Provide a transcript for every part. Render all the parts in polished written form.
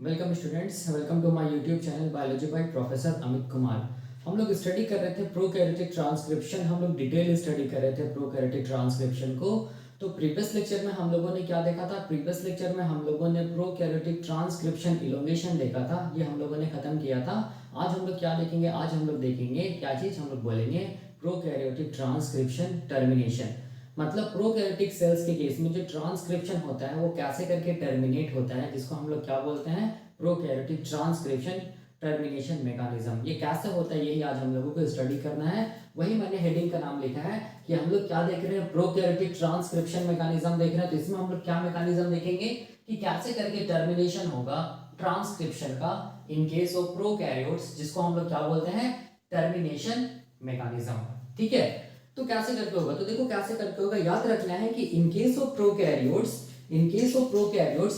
Welcome students, welcome to my YouTube channel biology by professor Amit Kumar. हम लोग study कर रहे थे प्रोकैरियोटिक ट्रांसक्रिप्शन। हम लोग डिटेल स्टडी कर रहे थे प्रोकैरियोटिक ट्रांसक्रिप्शन को। तो प्रीवियस लेक्चर में हम लोगों ने क्या देखा था? प्रीवियस लेक्चर में हम लोगों ने प्रोकैरियोटिक ट्रांसक्रिप्शन इलोंगेशन देखा था, ये हम लोगों ने खत्म किया था। आज हम लोग क्या देखेंगे? आज हम लोग देखेंगे क्या चीज? हम लोग बोलेंगे प्रोकैरियोटिक ट्रांसक्रिप्शन टर्मिनेशन। मतलब प्रोकैरियोटिक सेल्स के केस में जो ट्रांसक्रिप्शन होता है वो कैसे करके टर्मिनेट होता है, जिसको हम लोग क्या बोलते हैं? Prokaryotic transcription termination mechanism. ये कैसे होता है, यही आज हम लोगों को स्टडी करना है। वही मैंने हेडिंग का नाम लिखा है कि हम लोग क्या देख रहे हैं? प्रोकैरियोटिक ट्रांसक्रिप्शन मैकेनिज्म देख रहे हैं। तो इसमें हम लोग क्या मैकेनिज्म देखेंगे कि कैसे करके टर्मिनेशन होगा ट्रांसक्रिप्शन का इन केस ऑफ प्रोकैरियोट्स, जिसको हम लोग क्या बोलते हैं? Termination mechanism. ठीक है, तो कैसे करके होगा? तो देखो कैसे करके होगा, याद रखना है कि इन केस ऑफ प्रोकैरियोट्स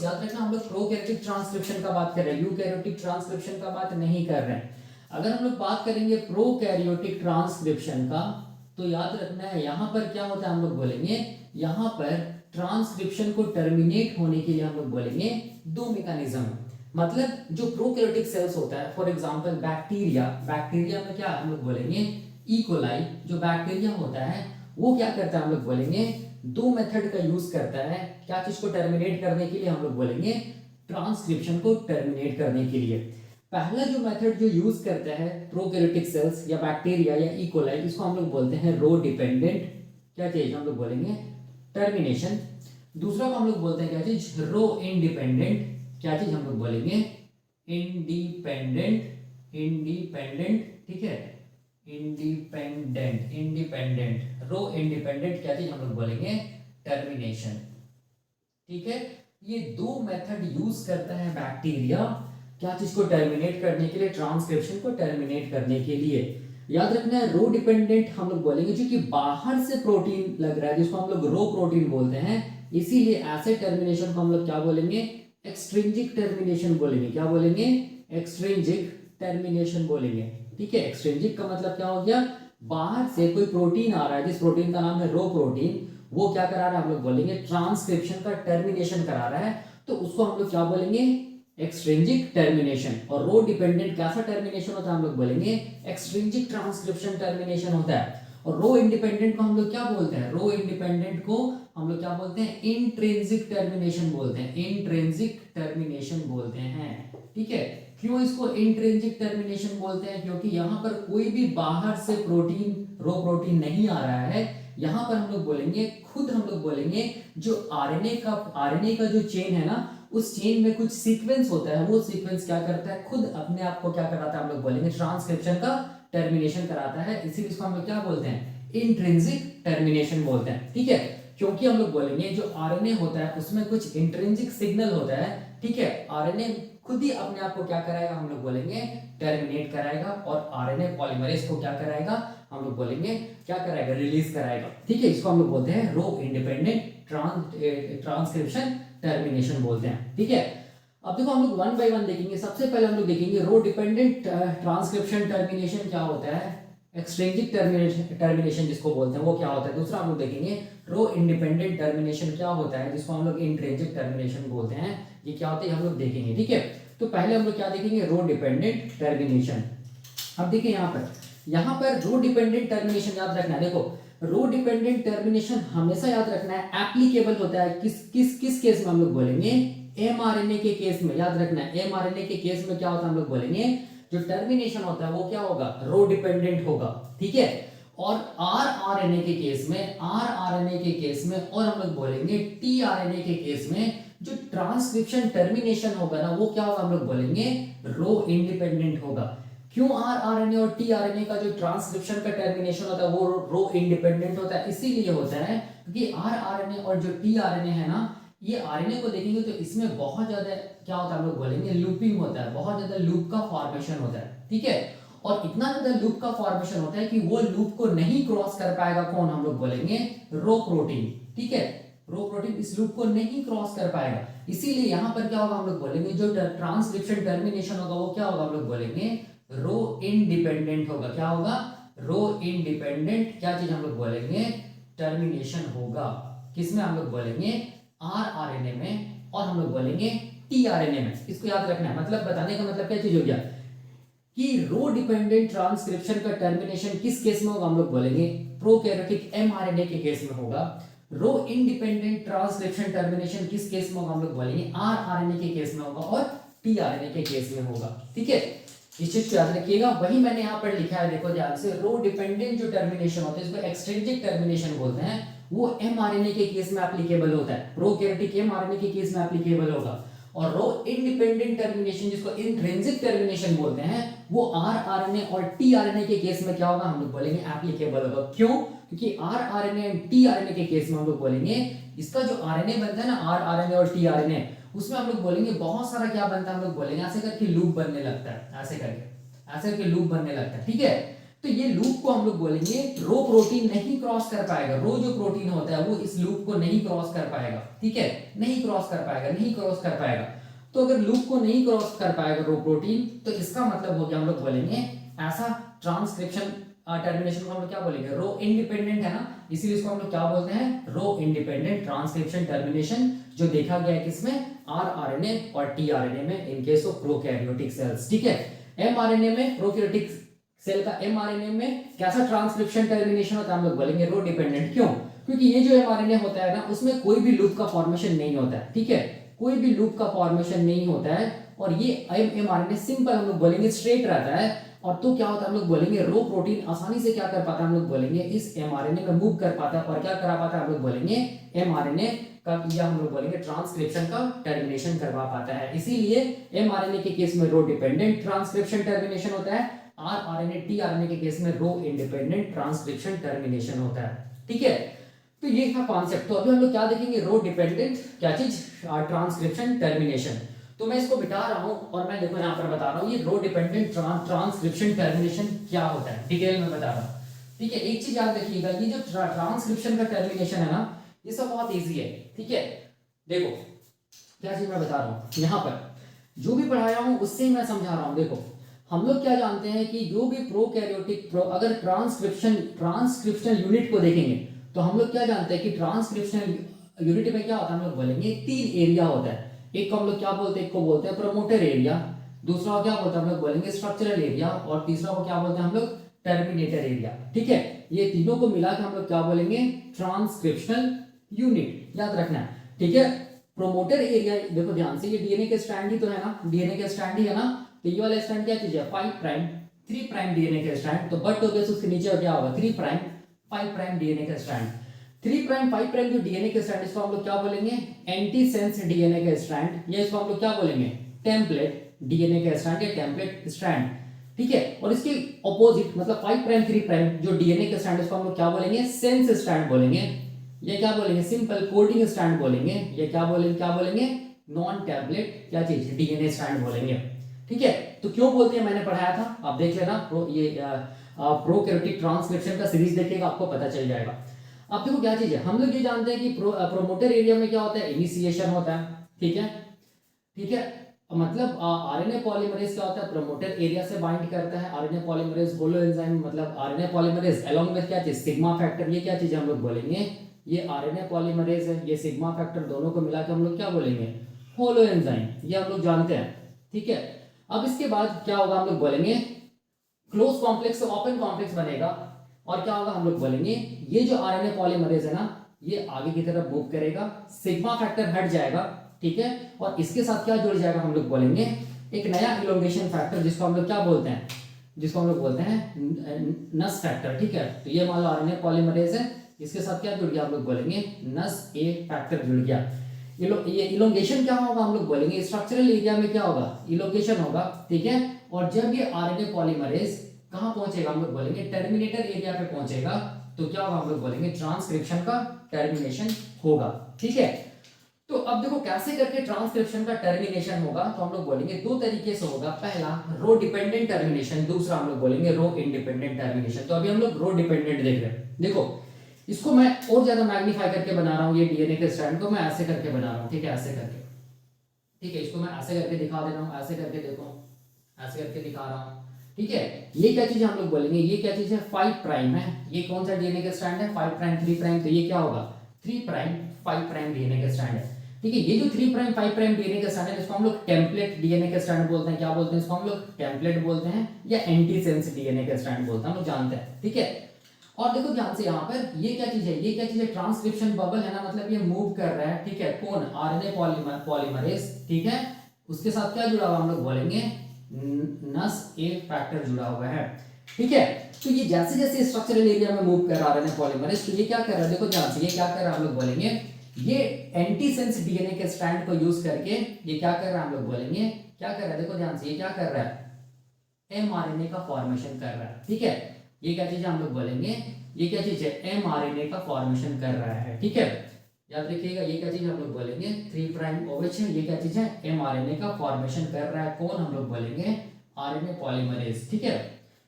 याद रखना हम लोग प्रोकैरियोटिक ट्रांसक्रिप्शन का बात कर रहे हैं, यूकैरियोटिक ट्रांसक्रिप्शन का बात नहीं कर रहे हैं। अगर हम लोग बात करेंगे प्रोकैरियोटिक ट्रांसक्रिप्शन का, तो याद रखना है यहां पर क्या होता है, हम लोग बोलेंगे यहां पर ट्रांसक्रिप्शन को टर्मिनेट होने के लिए हम लोग बोलेंगे दो मैकेनिज्म। मतलब जो प्रोकैरियोटिक सेल्स होता है, फॉर एग्जांपल बैक्टीरिया में क्या हम लोग बोलेंगे? इकोलाई जो बैक्टीरिया होता है वो क्या करता है, हम लोग बोलेंगे दो मेथड का यूज करता है। क्या चीज को टर्मिनेट करने के लिए? हम लोग बोलेंगे ट्रांसक्रिप्शन को टर्मिनेट करने के लिए। पहला जो मेथड जो यूज करता है प्रोकैरियोटिक सेल्स या बैक्टीरिया या इकोलाई, इसको हम लोग बोलते हैं रो डिपेंडेंट क्या चीज? हम लोग बोलेंगे टर्मिनेशन। दूसरा को हम लोग बोलते हैं क्या चीज? रो इंडिपेंडेंट क्या चीज? हम लोग बोलेंगे इंडिपेंडेंट। ठीक है, इंडिपेंडेंट रो इंडिपेंडेंट क्या चीज? हम लोग बोलेंगे टर्मिनेशन। ठीक है, ये दो मेथड यूज करता है बैक्टीरिया क्या चीज को टर्मिनेट करने के लिए? ट्रांसक्रिप्शन को टर्मिनेट करने के लिए। याद रखना है रो डिपेंडेंट हम लोग बोलेंगे जो कि बाहर से प्रोटीन लग रहा है, जिसको हम लोग रो प्रोटीन बोलते हैं। इसीलिए ऐसे टर्मिनेशन को हम लोग क्या बोलेंगे? एक्सट्रिंजिक टर्मिनेशन बोलेंगे। क्या बोलेंगे? एक्सट्रिंजिक टर्मिनेशन बोलेंगे। ठीक है, एक्सट्रिंजिक का मतलब क्या हो गया? बाहर से कोई प्रोटीन आ रहा है, जिस प्रोटीन का नाम है रो प्रोटीन, वो क्या करा रहा है? हम लोग बोलेंगे ट्रांसक्रिप्शन का टर्मिनेशन करा रहा है, तो उसको हम लोग क्या बोलेंगे? Extrinsic termination. और रो डिपेंडेंट कैसा टर्मिनेशन होता है? हम लोग बोलेंगे एक्सट्रिंजिक ट्रांसक्रिप्शन टर्मिनेशन होता है। और रो इंडिपेंडेंट को हम लोग क्या बोलते हैं? रो इंडिपेंडेंट को हम लोग क्या बोलते हैं? इंट्रिंसिक टर्मिनेशन बोलते हैं। इंट्रिंसिक टर्मिनेशन बोलते हैं। ठीक है, क्यों इसको इंट्रिंसिक टर्मिनेशन बोलते हैं? क्योंकि यहां पर कोई भी बाहर से प्रोटीन रो प्रोटीन नहीं आ रहा है। यहां पर हम लोग बोलेंगे खुद हम लोग बोलेंगे जो आरएनए का जो चेन है ना, उस चेन में कुछ सीक्वेंस होता है। वो सीक्वेंस क्या करता है? खुद अपने आप को क्या कराता है? हम लोग बोलेंगे ट्रांसक्रिप्शन का टर्मिनेशन कराता है। इसीलिए इसको हम लोग क्या बोलते हैं? इंट्रिंसिक टर्मिनेशन बोलते हैं। ठीक है, क्योंकि हम लोग बोलेंगे जो आरएनए होता है उसमें कुछ इंट्रिंसिक सिग्नल होता है। ठीक है, आरएनए खुद ही अपने आप को क्या कराएगा? हम लोग बोलेंगे टर्मिनेट कराएगा। और आरएनए पॉलीमरेज को क्या कराएगा? हम लोग बोलेंगे क्या कराएगा? रिलीज कराएगा। ठीक है, इसको हम लोग बोलते हैं रो इंडिपेंडेंट ट्रांसक्रिप्शन टर्मिनेशन बोलते हैं। ठीक है, अब देखो हम लोग वन बाय वन देखेंगे। सबसे पहले हम लोग देखेंगे रो डिपेंडेंट ट्रांसक्रिप्शन टर्मिनेशन क्या होता है, एक्सट्रिंजिक टर्मिनेशन जिसको बोलते हैं वो क्या होता है। दूसरा हम लोग देखेंगे रो इंडिपेंडेंट टर्मिनेशन क्या होता है, जिसको हम लोग इंट्रिंसिक टर्मिनेशन बोलते हैं। ये क्या होता है हम लोग देखेंगे। ठीक है, तो पहले हम लोग क्या देखेंगे? रो डिपेंडेंट टर्मिनेशन। अब देखिए यहाँ पर रो डिपेंडेंट टर्मिनेशन याद रखना है। देखो रो डिपेंडेंट टर्मिनेशन हमेशा याद रखना है एप्लीकेबल होता है किस किस किस केस में? हम लोग बोलेंगे एमआरएनए के केस में। याद रखना है एमआरएनए के केस में क्या होता है? हम लोग बोलेंगे जो टर्मिनेशन होता है वो क्या होगा? रो डिपेंडेंट होगा। ठीक है, और आरआरएनए के केस में और हम लोग बोलेंगे टीआरएनए के केस में जो ट्रांसक्रिप्शन टर्मिनेशन होगा ना, वो क्या होगा? हम लोग बोलेंगे रो इंडिपेंडेंट होगा। क्यों आरआरएनए और टीआरएनए का जो ट्रांसक्रिप्शन का टर्मिनेशन होता है वो रो इंडिपेंडेंट होता है? इसीलिए होता है क्योंकि आरआरएनए और जो टीआरएनए है ना, ये आरएनए को देखेंगे तो इसमें बहुत ज्यादा क्या होता है? हम लोग बोलेंगे लूपिंग होता है, बहुत ज्यादा लूप का फॉर्मेशन होता है। ठीक है, और इतना ज्यादा लूप का फॉर्मेशन होता है कि वो लूप को नहीं क्रॉस कर पाएगा। कौन? हम लोग बोलेंगे रो प्रोटीन। ठीक है, रो प्रोटीन इस लूप को नहीं क्रॉस कर पाएगा। इसीलिए यहां पर क्या होगा? हम लोग बोलेंगे जो ट्रांसक्रिप्शन टर्मिनेशन होगा वो क्या होगा? हम लोग बोलेंगे रो इंडिपेंडेंट होगा। क्या होगा? रो इंडिपेंडेंट क्या चीज हम लोग बोलेंगे? टर्मिनेशन होगा। किसमें? हम लोग बोलेंगे आरआरएनए में। और हम लोग बोलेंगे टीआरएनए में। इसको याद रखना है, मतलब बताने का मतलब क्या चीज हो गया कि रो डिपेंडेंट ट्रांसक्रिप्शन का टर्मिनेशन किस केस में होगा, हम लोग बोलेंगे प्रोकैरियोटिक एमआरएनए के केस में होगा। रो इंडिपेंडेंट ट्रांसक्रिप्शन टर्मिनेशन किस केस में होगा, हम लोग बोलेंगे आरआरएनए के केस में होगा और टीआरएनए के केस में होगा। ठीक है, इस चीज को याद रखिएगा। वही मैंने यहाँ पर लिखा है, देखो ध्यान से, रो डिपेंडेंट जो टर्मिनेशन होता है, इसको एक्सट्रिंसिक टर्मिनेशन बोलते हैं, वो एमआरएनए के केस में एप्लीकेबल होता है, प्रोकैरियोटिक एमआरएनए के केस में एप्लीकेबल होगा। और रो इंडिपेंडेंट टर्मिनेशन जिसको इंट्रिंसिक टर्मिनेशन बोलते हैं, वो आरआरएनए और टीआरएनए के केस में क्या होगा, हम लोग बोलेंगे एप्लीकेबल होगा। क्यों? क्योंकि आरआरएनए एंड टीआरएनए के केस में हम लोग बोलेंगे इसका जो आरएनए बनता है ना, आरआरएनए और टीआरएनए, उसमें हम लोग बोलेंगे बहुत सारा क्या बनता है, हम लोग बोलेंगे ऐसे करके लूप बनने लगता है, ऐसे करके लूप बनने लगता है। ठीक है, तो ये लूप को हम लोग बोलेंगे रो प्रोटीन नहीं क्रॉस कर पाएगा, रो जो प्रोटीन होता है वो इस लूप को नहीं क्रॉस कर पाएगा। ठीक है, नहीं क्रॉस कर पाएगा। तो अगर लूप को नहीं क्रॉस कर पाएगा रो प्रोटीन, तो इसका मतलब हो गया, हम लोग बोलेंगे ऐसा ट्रांसक्रिप्शन टर्मिनेशन को हम लोग क्या बोलेंगे, रो इंडिपेंडेंट है ना, इसीलिए इसको हम लोग क्या बोलते हैं, रो इंडिपेंडेंट ट्रांसक्रिप्शन टर्मिनेशन, जो देखा गया है किसमें, आरआरएनए और टीआरएनए में in case of prokaryotic cells. ठीक है, एमआरएनए में, प्रोकैरियोटिक सेल का एमआरएनए में कैसा ट्रांसक्रिप्शन टर्मिनेशन होता है, हम लोग बोलेंगे रो डिपेंडेंट। क्यों? क्योंकि ये जो एमआरएनए होता है ना, उसमें कोई भी लूप का फॉर्मेशन नहीं होता है। ठीक है, कोई भी लूप का फॉर्मेशन नहीं होता है, और ये एमआरएनए सिंपल हम लोग बोलेंगे स्ट्रेट रहता है। और तो क्या होता है, हम लोग बोलेंगे रो प्रोटीन आसानी से क्या कर पाता है, हम लोग बोलेंगे इस एमआरएनए में मूव कर पाता है और क्या करा पाता है, हम लोग बोलेंगे एमआरएनए का, या हम लोग बोलेंगे ट्रांसक्रिप्शन का टर्मिनेशन करवा पाता है। इसीलिए एमआरएनए के केस में रो डिपेंडेंट ट्रांसक्रिप्शन टर्मिनेशन होता है, आरआरएनए टीआरएनए के केस में रो इंडिपेंडेंट ट्रांसक्रिप्शन टर्मिनेशन होता है। ठीक है, तो ये था कॉन्सेप्ट। तो अभी हम लोग क्या देखेंगे, रो डिपेंडेंट क्या चीज, ट्रांसक्रिप्शन टर्मिनेशन। तो मैं इसको बिठा रहा हूं और मैं देखो यहाँ पर बता रहा हूँ ये रो डिपेंडेंट ट्रांसक्रिप्शन टर्मिनेशन क्या होता है, डिटेल में बता रहा हूँ। ठीक है, एक चीज याद रखिएगा, ये जो ट्रांसक्रिप्शन का टर्मिनेशन है ना, ये सब बहुत ईजी है। ठीक है, देखो क्या चीज मैं बता रहा हूँ, यहाँ पर जो भी पढ़ाया हूँ उससे मैं समझा रहा हूँ। देखो हम लोग क्या जानते हैं कि जो भी प्रोकैरियोटिक अगर ट्रांसक्रिप्शन यूनिट को देखेंगे तो हम लोग क्या जानते हैं कि ट्रांसक्रिप्शन यूनिट में क्या होता है, हम लोग बोलेंगे 3 एरिया होता है। एक को हम लोग क्या बोलते हैं, एक को बोलते हैं प्रमोटर एरिया, दूसरा को क्या बोलते हैं, हम लोग बोलेंगे स्ट्रक्चरल एरिया, और तीसरा को क्या बोलते हैं हम लोग, टर्मिनेटर एरिया। ठीक है, ये तीनों को मिला के हम लोग क्या बोलेंगे, ट्रांसक्रिप्शनल यूनिट, याद रखना है। ठीक है, प्रोमोटर एरिया, देखो ध्यान से, ये डीएनए के स्ट्रैंड ही तो है ना, डीएनए के स्ट्रैंड ही है ना, तो ये वाला स्ट्रैंड क्या चीज है, 5 प्राइम 3 प्राइम डीएनए का स्ट्रैंड, तो बट हो गया, उसके नीचे क्या होगा, 3 प्राइम 5 प्राइम डीएनए का स्ट्रैंड। 3 प्राइम 5 प्राइम जो डीएनए के स्ट्रैंड, इसको हम लोग क्या बोलेंगे, एंटीसेंस डीएनए का स्ट्रैंड, या इसको हम लोग क्या बोलेंगे, टेम्पलेट डीएनए का स्ट्रैंड या टेम्पलेट स्ट्रैंड। ठीक है, और इसके ऑपोजिट मतलब 5 प्राइम 3 प्राइम जो डीएनए का स्ट्रैंड, इसको हम लोग क्या बोलेंगे, सेंस स्ट्रैंड बोलेंगे, ये क्या बोलेंगे, सिंपल कोडिंग स्ट्रैंड बोलेंगे, ये क्या बोलेंगे, नॉन टेम्पलेट क्या चीज, डीएनए स्ट्रैंड बोलेंगे। ठीक है, तो क्यों बोलते हैं, मैंने पढ़ाया था, आप देख लेना, ये प्रोकैरियोटिक ट्रांसक्रिप्शन का सीरीज देखिएगा, आपको पता चल जाएगा। अब देखो क्या चीज है, हम लोग ये जानते हैं कि प्रोमोटर एरिया में क्या होता है, इनिशिएशन होता है। ठीक है, मतलब आरएनए पॉलीमरेज क्या होता है, प्रोमोटर एरिया से बाइंड करता है, आरएनए पॉलीमरेज होलो एंजाइम, मतलब आरएनए पॉलीमरेज अलोंग विद क्या चीज, सिग्मा फैक्टर, ये क्या चीज हम लोग बोलेंगे, ये आरएनए पॉलीमरेज है, ये सिग्मा फैक्टर, दोनों को मिला के हम लोग क्या बोलेंगे, होलो एंजाइम, ये हम लोग जानते हैं। ठीक है, अब इसके बाद क्या होगा, हम लोग बोलेंगे क्लोज कॉम्प्लेक्स से ओपन कॉम्प्लेक्स बनेगा, और क्या होगा, हम लोग बोलेंगे ये जो आरएनए पॉलीमरेज है ना, ये आगे की तरफ मूव करेगा, सिग्मा फैक्टर हट जाएगा। ठीक है, और इसके साथ क्या जुड़ जाएगा, हम लोग बोलेंगे एक नया इलोंगेशन फैक्टर, जिसको हम लोग क्या बोलते हैं, नस फैक्टर। ठीक है, तो ये मान लो आरएनए पॉलीमरेज है, इसके साथ क्या जुड़ गया, हम लोग बोलेंगे नस ए फैक्टर जुड़ गया। ये इलोंगेशन क्या होगा, हम लोग बोलेंगे स्ट्रक्चरल एरिया में क्या होगा, इलोंगेशन होगा। ठीक है, और जब ये आरएनए पॉलीमरेज कहां पहुंचेगा, हम लोग बोलेंगे टर्मिनेटर एरिया पे पहुंचेगा, तो क्या होगा, हम लोग बोलेंगे ट्रांसक्रिप्शन का टर्मिनेशन होगा। ठीक है, तो अब देखो कैसे करके ट्रांसक्रिप्शन का टर्मिनेशन होगा, तो हम लोग बोलेंगे 2 तरीके से होगा, पहला रो डिपेंडेंट टर्मिनेशन, दूसरा हम लोग बोलेंगे रो इंडिपेंडेंट टर्मिनेशन। तो अभी हम लोग रो डिपेंडेंट देख रहे हैं। देखो इसको मैं और ज्यादा मैग्नीफाई करके बना रहा हूँ, ये डीएनए के स्ट्रैंड को मैं ऐसे करके बना रहा हूँ। ठीक है, ऐसे करके, ठीक है, इसको मैं ऐसे करके दिखा दे रहा हूँ, ऐसे करके देखो, ऐसे करके दिखा रहा हूँ। ठीक है, ये क्या चीज हम लोग बोलेंगे, ये क्या चीज है, 5 प्राइम है, ये कौन सा डीएनए का स्ट्रैंड है, 5 प्राइम 3 प्राइम, तो ये क्या होगा, 3 प्राइम 5 प्राइम डीएनए का स्ट्रैंड है। ठीक है। ये जो 3 प्राइम 5 प्राइम डीएनए का स्ट्रैंड है इसको हम लोग टेम्पलेट डीएनए का स्ट्रैंड बोलते हैं। क्या बोलते हैं इसको हम लोग? टेम्पलेट बोलते हैं या एंटीसेंस डीएनए का स्ट्रैंड बोलते हैं, हम लोग जानते हैं, ठीक है। और देखो ध्यान से यहाँ पर ये क्या चीज है, ये क्या चीज है, ट्रांसक्रिप्शन बबल है ना, मतलब ये मूव कर रहा है, ठीक है। कौन? आरएनए पॉलीमरेज, ठीक है। उसके साथ क्या जुड़ा हुआ हम लोग बोलेंगे, नस ए फैक्टर जुड़ा हुआ है, ठीक है। तो ये जैसे जैसे स्ट्रक्चरल एरिया में मूव कर रहा है पॉलीमरेज, तो ये क्या कर रहा है, देखो ध्यान से, ये क्या कर रहा है हम लोग बोलेंगे, ये एंटीसेंस डीएनए के स्ट्रैंड को यूज करके ये क्या कर रहा है हम लोग बोलेंगे, क्या कर रहा है, देखो ध्यान से, ये क्या कर रहा है, एमआरएनए का फॉर्मेशन कर रहा है, ठीक है। ये क्या चीज है हम लोग बोलेंगे, ये क्या चीज है, एमआरएनए का फॉर्मेशन कर रहा है, ठीक है। याद रखिएगा ये क्या चीज हम लोग बोलेंगे, 3 प्राइम OH है, ये क्या चीज है, एमआरएनए का फॉर्मेशन कर रहा है, कौन? हम लोग बोलेंगे आरएनए पॉलीमरेज, ठीक है।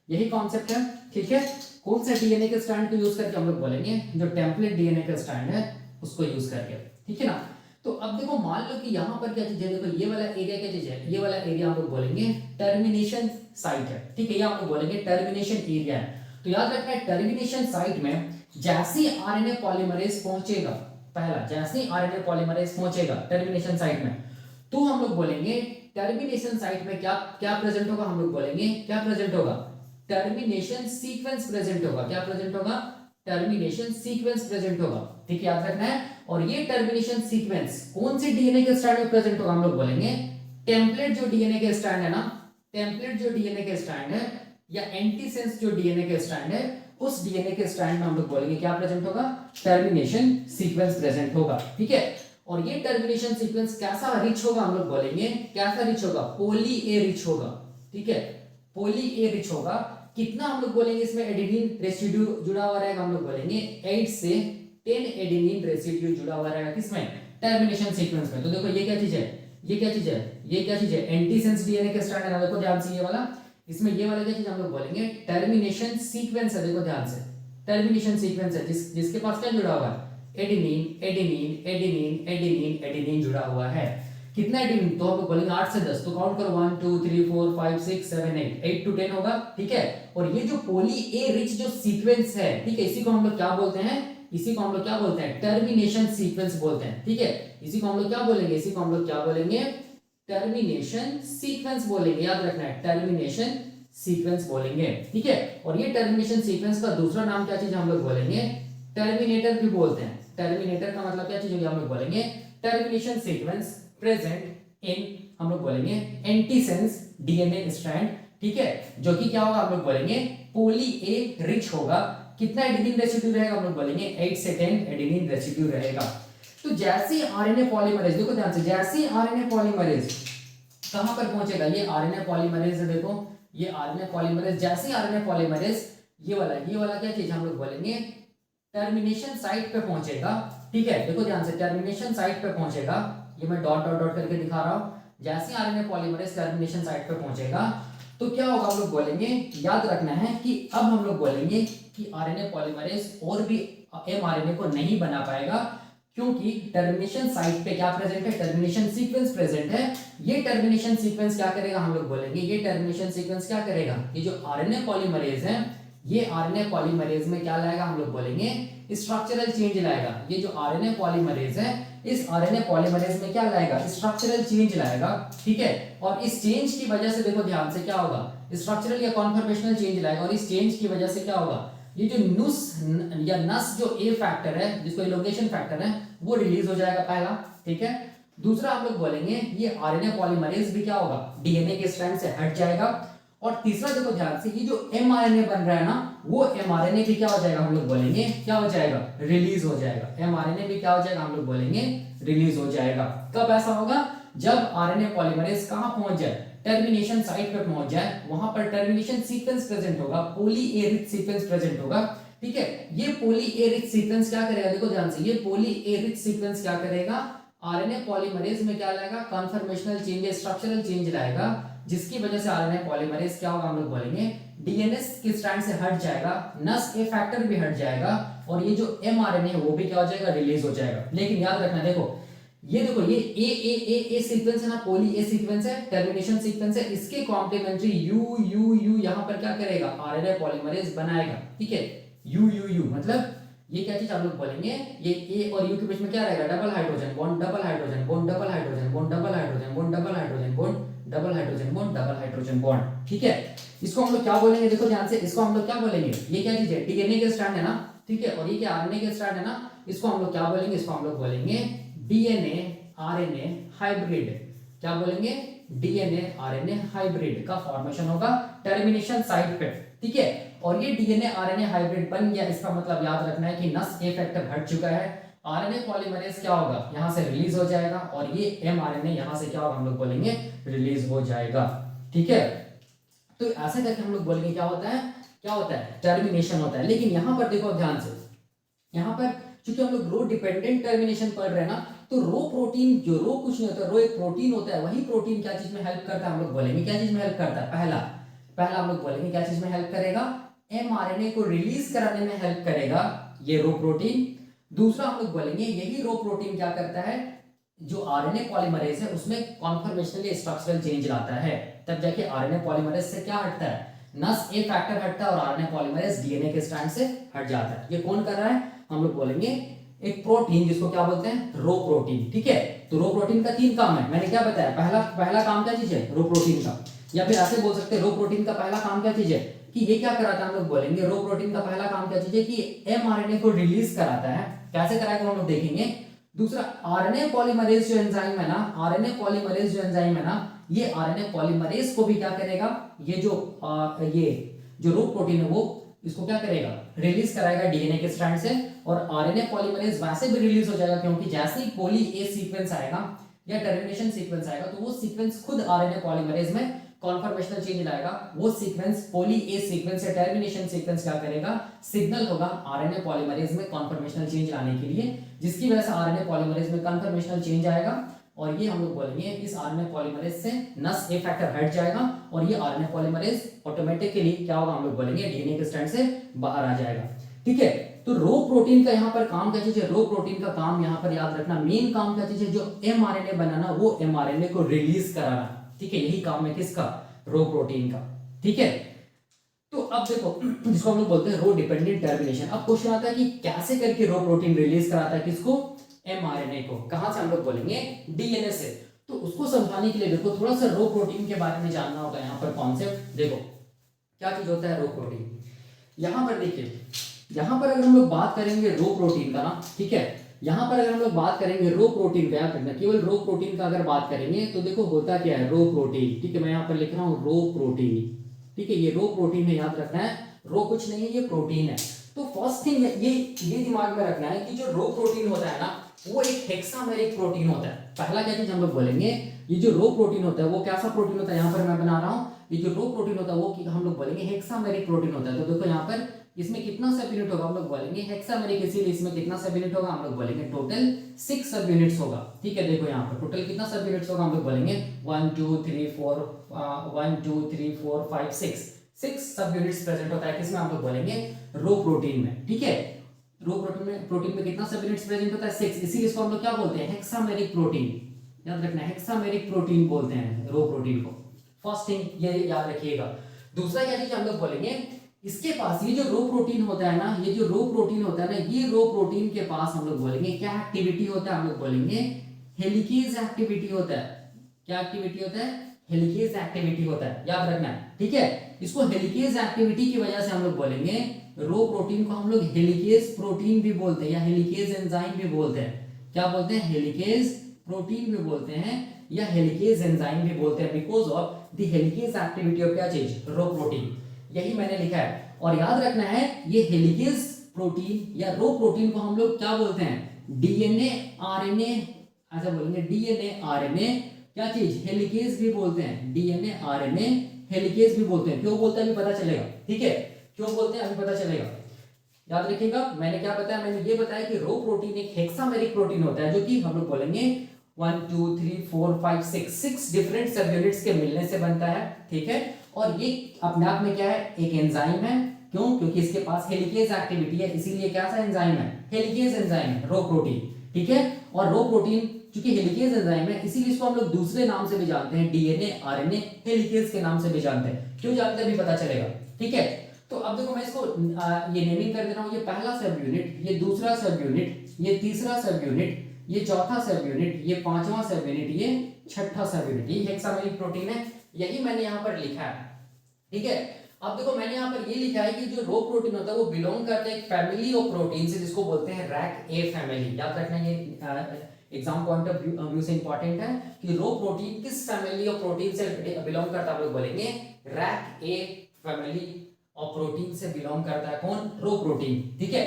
यही कॉन्सेप्ट है, ठीक है। कौन सा डीएनए के स्ट्रैंड को यूज करके हम लोग बोलेंगे, जो टेम्पलेट डीएनए का स्ट्रैंड है उसको यूज करके, ठीक है ना। तो अब देखो मान लो कि यहाँ पर क्या चीज है, देखो ये वाला एरिया क्या चीज है, ये वाला एरिया हम लोग बोलेंगे टर्मिनेशन साइट है, ठीक है। ये हम लोग बोलेंगे टर्मिनेशन एरिया है। तो याद रखना है टर्मिनेशन साइट में जैसे ही आरएनए पॉलीमरेज पहुंचेगा, पहला जैसे ही आरएनए पॉलीमरेज पहुंचेगा टर्मिनेशन साइट में, तो हम लोग बोलेंगे टर्मिनेशन साइट में क्या क्या प्रेजेंट होगा, हम लोग बोलेंगे क्या प्रेजेंट होगा, टर्मिनेशन सीक्वेंस प्रेजेंट होगा। क्या प्रेजेंट होगा? टर्मिनेशन सीक्वेंस प्रेजेंट होगा, ठीक है, याद रखना है। और ये टर्मिनेशन सीक्वेंस कौन से डीएनए के स्ट्रैंड में प्रेजेंट होगा, हम लोग बोलेंगे टेम्पलेट जो डीएनए के स्ट्रैंड है ना, टेम्पलेट जो डीएनए के स्ट्रैंड है या एंटीसेंस जो डीएनए के स्ट्रैंड है, उस डीएनए के स्ट्रैंड में हम लोग बोलेंगे क्या प्रेजेंट होगा, टर्मिनेशन सीक्वेंस प्रेजेंट होगा, ठीक है। और ये टर्मिनेशन सीक्वेंस कैसा रिच होगा, हम लोग बोलेंगे कैसा रिच होगा, पोली ए रिच होगा, ठीक है, पोली ए रिच होगा। कितना हम लोग बोलेंगे इसमें एडेनिन रेसिड्यू जुड़ा हुआ रहेगा, हम लोग बोलेंगे 8 से 10 एडेनिन रेसिड्यू जुड़ा हुआ रहेगा, किसमें, टर्मिनेशन सीक्वेंस में। तो देखो ये क्या चीज है, ये क्या चीज है, ये क्या चीज है, एंटीसेंस डीएनए के स्ट्रैंड है, देखो ध्यान से ये वाला, इसमें ये वाला क्या चीज हम लोग बोलेंगे टर्मिनेशन सीक्वेंस है, देखो ध्यान से, टर्मिनेशन सीक्वेंस है जिसके पास क्या जुड़ा हुआ है, adenine adenine adenine adenine adenine जुड़ा हुआ है। कितना एडेनिन, तो हम लोग बोलेंगे 8 से 10, तो काउंट करो 1 2 3 4 5 6 7 8 to 10 होगा, ठीक है। और ये जो पोली ए रिच जो सीक्वेंस है, ठीक है, इसी को हम लोग क्या बोलते हैं, इसी को हम लोग क्या बोलते हैं, टर्मिनेशन सीक्वेंस बोलते हैं, ठीक है। इसी को हम लोग क्या बोलेंगे, इसी को हम लोग क्या बोलेंगे, टर्मिनेशन सीक्वेंस बोलेंगे, याद रखना है टर्मिनेशन सीक्वेंस बोलेंगे, ठीक है। और ये टर्मिनेशन सीक्वेंस का दूसरा नाम क्या चीज हम लोग बोलेंगे, टर्मिनेटर भी बोलते हैं। टर्मिनेटर का मतलब क्या चीज होगी, हम लोग बोलेंगे टर्मिनेशन सीक्वेंस प्रेजेंट इन, हम लोग बोलेंगे एंटीसेंस डीएनए स्ट्रैंड, ठीक है, जो कि क्या होगा, हम लोग बोलेंगे पोली ए रिच होगा। कितना एडेनिन रेसिड्यू रहेगा, हम लोग बोलेंगे 8 से 10 एडेनिन रेसिड्यू रहेगा। तो जैसे आरएनए पॉलीमरेज, देखो ध्यान से, जैसे आरएनए पॉलीमरेज कहां पर पहुंचेगा, ये आरएनए पॉलीमरेज है, देखो ये आरएनए पॉलीमरेज, जैसे आरएनए पॉलीमरेज ये वाला क्या चीज हम लोग बोलेंगे टर्मिनेशन साइट पे पहुंचेगा, ठीक है। देखो ध्यान से, टर्मिनेशन साइट पे पहुंचेगा, ये मैं डॉट डॉट डॉट करके दिखा रहा हूं, जैसे आरएनए पॉलीमरेज टर्मिनेशन साइट पे पहुंचेगा तो क्या होगा, हम लोग बोलेंगे, याद रखना है कि अब हम लोग बोलेंगे कि आरएनए पॉलीमरेज और भी एमआरएनए को नहीं बना पाएगा, क्योंकि टर्मिनेशन साइट पे क्या प्रेजेंट है, टर्मिनेशन सीक्वेंस प्रेजेंट है। ये टर्मिनेशन सीक्वेंस क्या करेगा, हम लोग बोलेंगे ये टर्मिनेशन सीक्वेंस क्या करेगा, ये जो आरएनए पॉलीमरेज है, ये आरएनए पॉलीमरेज में क्या लाएगा, हम लोग बोलेंगे स्ट्रक्चरल चेंज लाएगा। ये जो आरएनए पॉलीमरेज है, इस आरएनए पॉलीमरेज में क्या लाएगा, स्ट्रक्चरल चेंज लाएगा, ठीक है। और इस चेंज की वजह से देखो ध्यान से क्या होगा, स्ट्रक्चरल या कॉन्फॉर्मेशनल चेंज लाएगा, और इस चेंज की वजह से क्या होगा, ये जो नुस या नस जो ए फैक्टर है, जिसको इलोंगेशन फैक्टर है, वो रिलीज हो जाएगा, पहला, ठीक है। दूसरा हम लोग बोलेंगे ये आरएनए पॉलीमरेज भी क्या होगा, डीएनए के स्ट्रैंड से हट जाएगा। और तीसरा देखो ध्यान से, ये जो एमआरएनए बन रहा है ना, वो एमआरएनए भी क्या हो जाएगा, हम लोग बोलेंगे क्या हो जाएगा, रिलीज हो जाएगा। एमआरएनए भी क्या हो जाएगा, हम लोग बोलेंगे रिलीज हो जाएगा। कब ऐसा होगा, जब आरएनए पॉलीमरेज कहां पहुंच जाए, टर्मिनेशन साइट पे पहुंच जाए, वहां पर टर्मिनेशन सीक्वेंस प्रेजेंट होगा, पोली ए रिच सीक्वेंस प्रेजेंट होगा, ठीक है। ये पोली ए रिच सीक्वेंस क्या करेगा, देखो ध्यान से, ये पोली ए रिच सीक्वेंस क्या करेगा, आरएनए पॉलीमरेज में क्या लाएगा, कन्फर्मेशनल चेंज, स्ट्रक्चरल चेंज लाएगा, जिसकी वजह से आरएनए पॉलीमरेज क्या होगा, हम लोग बोलेंगे डीएनए के स्ट्रैंड से हट जाएगा, नस ए फैक्टर भी हट जाएगा, और ये जो एमआरएनए है वो भी क्या हो जाएगा, रिलीज हो जाएगा। लेकिन याद रखना, देखो ये ए सीक्वेंस है ना, पोली ए सीक्वेंस है, टर्मिनेशन सीक्वेंस है, इसके कॉम्प्लीमेंट्री यू यू यू यहां पर क्या करेगा, आरएनए पॉलीमरेज बनाएगा, ठीक है। यू यू यू मतलब ये क्या चीज हम लोग बोलेंगे, ये ए और यू के बीच में क्या रहेगा, double hydrogen bond, double hydrogen bond, double hydrogen bond, double hydrogen bond, double hydrogen bond, double hydrogen bond, double hydrogen bond. ठीक है, इसको हम लोग क्या बोलेंगे, देखो ध्यान से, इसको हम लोग क्या बोलेंगे, ये क्या चीज है, डीएनए के स्ट्रैंड है ना, ठीक है, और ये क्या आरएनए के स्ट्रैंड है ना, इसको हम लोग क्या बोलेंगे, इसको हम लोग बोलेंगे डीएनए आरएनए हाइब्रिड। क्या बोलेंगे, डीएनए आरएनए हाइब्रिड का फॉर्मेशन होगा टर्मिनेशन साइट पे। ठीक है, और ये डीएनए आरएनए हाइब्रिड बन गया, इसका मतलब याद रखना है कि नस ए फैक्टर हट चुका है, आरएनए पॉलीमरेज क्या होगा, यहां से रिलीज हो जाएगा, और ये एमआरएनए यहां से क्या होगा, हम लोग बोलेंगे रिलीज हो जाएगा। ठीक है, तो ऐसे करके हम लोग बोलेंगे क्या होता है, क्या होता है, टर्मिनेशन होता है। लेकिन यहां पर देखो ध्यान से, यहां पर चूंकि हम लोग रो डिपेंडेंट टर्मिनेशन पढ़ रहे हैं ना, तो रो प्रोटीन, जो रो कुछ नहीं होता, रो एक प्रोटीन होता है, वही प्रोटीन क्या चीज में हेल्प करता है, हम लोग बोलेंगे क्या चीज में हेल्प करता है, पहला पहला हम लोग बोलेंगे क्या चीज में हेल्प करेगा, एमआरएनए को रिलीज कराने में हेल्प करेगा ये रो प्रोटीन। दूसरा हम लोग बोलेंगे यही रो प्रोटीन क्या करता है, जो आरएनए पॉलीमरेज है उसमें कॉन्फर्मेशनली स्ट्रक्चरल चेंज लाता है, तब जाके आरएनए पॉलीमरेज से क्या हटता है, नस ए फैक्टर हटता है, और आरएनए पॉलीमरेज डीएनए के स्ट्रैंड से हट जाता है। ये कौन कर रहा है, हम लोग बोलेंगे एक प्रोटीन जिसको क्या बोलते हैं, रो प्रोटीन। ठीक है, तो रो प्रोटीन का 3 काम है, मैंने क्या बताया, पहला काम क्या चीज है, रो प्रोटीन का, या फिर ऐसे बोल सकते हैं रो प्रोटीन का पहला काम क्या चीज है, कि ये क्या कराता है, हम लोग बोलेंगे रो प्रोटीन का पहला काम क्या चीज है, कि एमआरएनए को रिलीज कराता है। कैसे कराएगा हम लोग देखेंगे। दूसरा, आरएनए पॉलीमरेज जो एंजाइम है ना, आरएनए पॉलीमरेज जो एंजाइम है ना, ये आरएनए पॉलीमरेज को भी क्या करेगा, ये जो रो प्रोटीन है वो इसको क्या करेगा, रिलीज कराएगा डीएनए के स्ट्रैंड से, और आरएनए पॉलीमरेज वैसे भी रिलीज हो जाएगा, क्योंकि जैसे ही पॉली ए सीक्वेंस आएगा या टर्मिनेशन सीक्वेंस आएगा, तो वो सीक्वेंस खुद आरएनए पॉलीमरेज में कॉन्फर्मेशनल चेंज लाएगा। वो सीक्वेंस पॉली ए सीक्वेंस या टर्मिनेशन सीक्वेंस क्या करेगा, सिग्नल होगा आरएनए पॉलीमरेज में कॉन्फर्मेशनल चेंज लाने के लिए, जिसकी वजह से आरएनए पॉलीमरेज में कॉन्फर्मेशनल चेंज आएगा, और ये हम लोग बोलेंगे इस आरएनए पॉलीमरेज से नस ए फैक्टर हट जाएगा, और ये आरएनए पॉलीमरेज ऑटोमेटिकली क्या होगा, हम लोग बोलेंगे डीएनए के स्ट्रैंड से बाहर आ जाएगा। ठीक है, तो रो प्रोटीन का यहाँ पर काम क्या चीज है, रो प्रोटीन का काम यहाँ पर याद रखना, मेन काम क्या चीज है, जो एमआरएनए बनाना, वो एमआरएनए को रिलीज कराना। ठीक है, यही काम है किसका, रो प्रोटीन का। ठीक है, तो अब देखो जिसको हम लोग बोलते हैं रो डिपेंडेंट टर्मिनेशन। अब क्वेश्चन आता है कि कैसे करके रो प्रोटीन रिलीज कराता है किसको, एमआरएनए को। कहां से, हम लोग बोलेंगे डीएनए से। तो उसको समझाने के लिए देखो थोड़ा सा रो प्रोटीन के बारे में जानना होगा। यहाँ पर कॉन्सेप्ट देखो क्या चीज होता है रो प्रोटीन। यहाँ पर देखिए, यहाँ पर अगर हम लोग बात करेंगे रो प्रोटीन का ना, ठीक है, यहाँ पर अगर हम लोग बात करेंगे रो प्रोटीन का, याद रखना केवल रो प्रोटीन का अगर बात करेंगे तो देखो होता क्या है, रो प्रोटीन। ठीक है, मैं यहाँ पर लिख रहा हूँ रो प्रोटीन। ठीक है, ये रो प्रोटीन है, याद रखना है, रो कुछ नहीं है, ये प्रोटीन है। तो फर्स्ट थिंग ये दिमाग में रखना है कि जो रो प्रोटीन होता है ना, वो एक हेक्सामेरिक प्रोटीन होता है। पहला क्या चीज हम लोग बोलेंगे, ये जो रो प्रोटीन होता है वो कैसा प्रोटीन होता है, यहाँ पर मैं बना रहा हूँ, ये जो रो प्रोटीन होता है वो हम लोग बोलेंगे हेक्सामेरिक प्रोटीन होता है। तो देखो यहाँ पर इसमें कितना सब यूनिट होगा, हम लोग बोलेंगे हेक्सामेरिक, इसीलिए इसमें कितना सब यूनिट होगा, हम लोग बोलेंगे टोटल 6 सब यूनिट्स होगा। ठीक है, देखो यहाँ पर टोटल कितना सब यूनिट्स होगा, हम लोग बोलेंगे 1 2 3 4 1 2 3 4 5 6 सब यूनिट्स प्रेजेंट होता है किसमें, हम लोग बोलेंगे रो प्रोटीन में। ठीक है, रो प्रोटीन में कितना सब यूनिट्स प्रेजेंट होता है 6, इसीलिए इसको हम लोग क्या बोलते हैं, हेक्सामेरिक प्रोटीन। याद रखना, हेक्सामेरिक प्रोटीन बोलते हैं रो प्रोटीन को। फर्स्ट थिंग ये याद रखिएगा। दूसरा क्या चीज हम लोग बोलेंगे, इसके पास ये जो रो प्रोटीन होता है ना, ये जो रो प्रोटीन होता है ना, ये रो प्रोटीन के पास हम लोग बोलेंगे क्या एक्टिविटी होता है, हम लोग बोलेंगे हेलिकेज एक्टिविटी होता है। क्या एक्टिविटी होता है, हेलिकेज एक्टिविटी होता है, याद रखना है। ठीक है, इसको हेलिकेज एक्टिविटी की वजह से हम लोग बोलेंगे रो प्रोटीन को हम लोग हेलिकेज प्रोटीन भी बोलते हैं, या हेलिकेज एंजाइम भी बोलते हैं। क्या बोलते हैं, हेलिकेज प्रोटीन भी बोलते हैं, या हेलिकेज एंजाइम भी बोलते हैं, because of the helicase activity of क्या चीज, रो प्रोटीन। यही मैंने लिखा है, और याद रखना है ये हेलिकेज प्रोटीन या रो प्रोटीन को हम लोग क्या बोलते हैं, डीएनए आरएनए, ऐसा बोलेंगे डीएनए आरएनए क्या चीज, हेलिकेज भी बोलते हैं, डीएनए आरएनए हेलिकेज भी बोलते हैं। क्यों बोलते हैं अभी पता चलेगा। ठीक है, क्यों बोलते हैं अभी पता चलेगा, याद रखिएगा। मैंने क्या बताया, मैंने ये बताया कि रो प्रोटीन एक हेक्सामेरिक प्रोटीन होता है, जो कि हम लोग बोलेंगे 1 2 3 4 5 6 डिफरेंट सब यूनिट्स के मिलने से बनता है। ठीक है, और ये अपने आप में क्या है, एक एंजाइम है। क्यों, क्योंकि इसके पास हेलिकेज एक्टिविटी है, इसीलिए क्या सा एंजाइम है, हेलिकेज एंजाइम है, रो प्रोटीन। ठीक है, और रो प्रोटीन क्योंकि हेलिकेज एंजाइम है, इसीलिए इसको हम लोग दूसरे नाम से भी जानते हैं, डीएनए आरएनए हेलिकेज के नाम से भी जानते हैं। क्यों जानते हैं अभी पता चलेगा। ठीक है, तो अब देखो मैं इसको ये नेमिंग कर दे रहा हूँ, ये पहला सब यूनिट, ये दूसरा सब यूनिट, ये तीसरा सब यूनिट, ये चौथा सब यूनिट, ये पांचवा सब यूनिट, ये छठा सब यूनिट, ये हेक्सामेरिक प्रोटीन है। यही मैंने यहाँ पर लिखा है, ठीक है। अब देखो मैंने यहाँ पर ये लिखा है कि जो रो प्रोटीन होता है वो बिलोंग करता है एक फैमिली ऑफ प्रोटीन से जिसको बोलते हैं रैक ए फैमिली। याद रखना, ये एग्जाम पॉइंट ऑफ व्यू से इंपॉर्टेंट है कि रो प्रोटीन किस फैमिली ऑफ प्रोटीन से बिलोंग करता है। हम लोग बोलेंगे rack a family of protein से बिलोंग करता है कौन, रो प्रोटीन, ठीक है।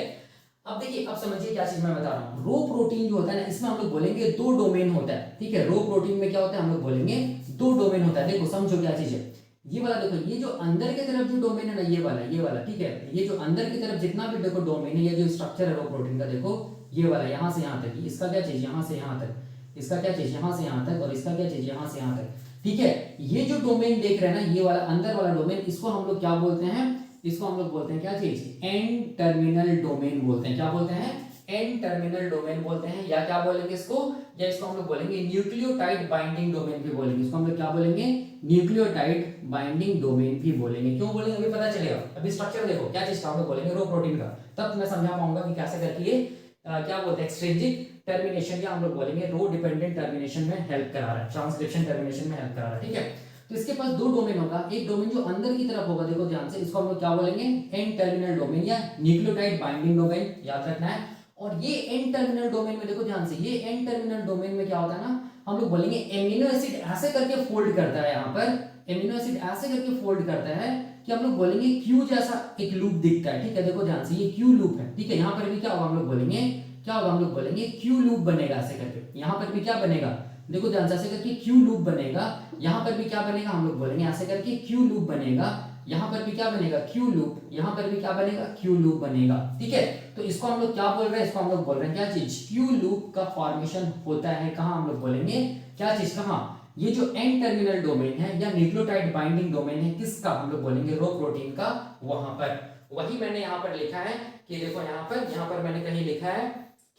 अब देखिए, अब समझिए क्या चीज मैं बता रहा हूँ। रो प्रोटीन जो होता है ना, इसमें हम लोग बोलेंगे दो डोमेन होता है, ठीक है। रो प्रोटीन में क्या होता है, हम लोग बोलेंगे दो डोमेन होता है। देखो समझो क्या चीज है, ये वाला देखो, ये जो अंदर की तरफ जो डोमेन है ना, ये वाला, ठीक है। ये जो अंदर की तरफ जितना भी देखो डोमेन है, ये जो स्ट्रक्चर है रो प्रोटीन का, देखो ये वाला यहाँ से यहाँ तक, इसका क्या चीज यहाँ से यहाँ तक, इसका क्या चीज यहाँ से यहाँ तक, और इसका क्या चीज यहाँ से यहाँ तक, ठीक है। ये जो डोमेन देख रहे हैं ना, ये वाला अंदर वाला डोमेन, इसको हम लोग क्या बोलते हैं, इसको हम लोग बोलते हैं क्या चीज, एंड टर्मिनल डोमेन बोलते हैं। क्या बोलते हैं, एंड टर्मिनल डोमेन बोलते हैं, या क्या बोलेंगे इसको, या इसको हम लोग बोलेंगे न्यूक्लियोटाइड बाइंडिंग डोमेन भी बोलेंगे। इसको हम लोग क्या बोलेंगे, न्यूक्लियोटाइड बाइंडिंग डोमेन भी बोलेंगे। क्यों बोलेंगे अभी पता चलेगा। अभी स्ट्रक्चर देखो क्या चीज का हम लोग बोलेंगे, रो प्रोटीन का, तब मैं समझा पाऊंगा कि कैसे करके ये क्या बोलते हैं, एक्सट्रिंसिक टर्मिनेशन, या हम लोग बोलेंगे रो डिपेंडेंट टर्मिनेशन में हेल्प करा रहा है, ट्रांसक्रिप्शन टर्मिनेशन में हेल्प करा रहा है, ठीक है। तो इसके पास दो डोमेन होगा, एक डोमेन जो अंदर की तरफ होगा, देखो ध्यान से, इसको हम लोग क्या बोलेंगे, एंड टर्मिनल डोमेन या न्यूक्लियोटाइड बाइंडिंग डोमेन, याद रखना है। और ये एंड टर्मिनल डोमेन में देखो ध्यान से, ये एंड टर्मिनल डोमेन में क्या होता है ना, हम लोग बोलेंगे एमिनो एसिड ऐसे करके फोल्ड करता है, यहाँ पर एमिनो एसिड ऐसे करके फोल्ड करता है कि हम लोग बोलेंगे क्यू जैसा एक लूप दिखता है, ठीक है। देखो ध्यान से, ये क्यू लूप है, ठीक है। यहाँ पर भी क्या होगा, हम लोग बोलेंगे क्या होगा, हम लोग बोलेंगे क्यू लूप बनेगा ऐसे करके। यहाँ पर भी क्या बनेगा, देखो ध्यान से, ऐसे करके क्यू लूप बनेगा। यहाँ पर भी क्या बनेगा, हम लोग बोलेंगे ऐसे करके क्यू लूप बनेगा। यहाँ पर भी क्या बनेगा, क्यू लूप, यहाँ पर भी क्या बनेगा, क्यू लूप बनेगा, ठीक है। तो इसको हम लोग क्या बोल रहे हैं, इसको हम लोग बोल रहे हैं क्या चीज, क्यू लूप का फॉर्मेशन होता है कहाँ, हम लोग बोलेंगे क्या चीज, कहाँ, ये जो एंड टर्मिनल डोमेन है या न्यूक्लियोटाइड बाइंडिंग डोमेन है, किसका, हम लोग बोलेंगे रो प्रोटीन का, वहां पर। वही मैंने यहाँ पर लिखा है कि देखो यहाँ पर मैंने कहीं लिखा है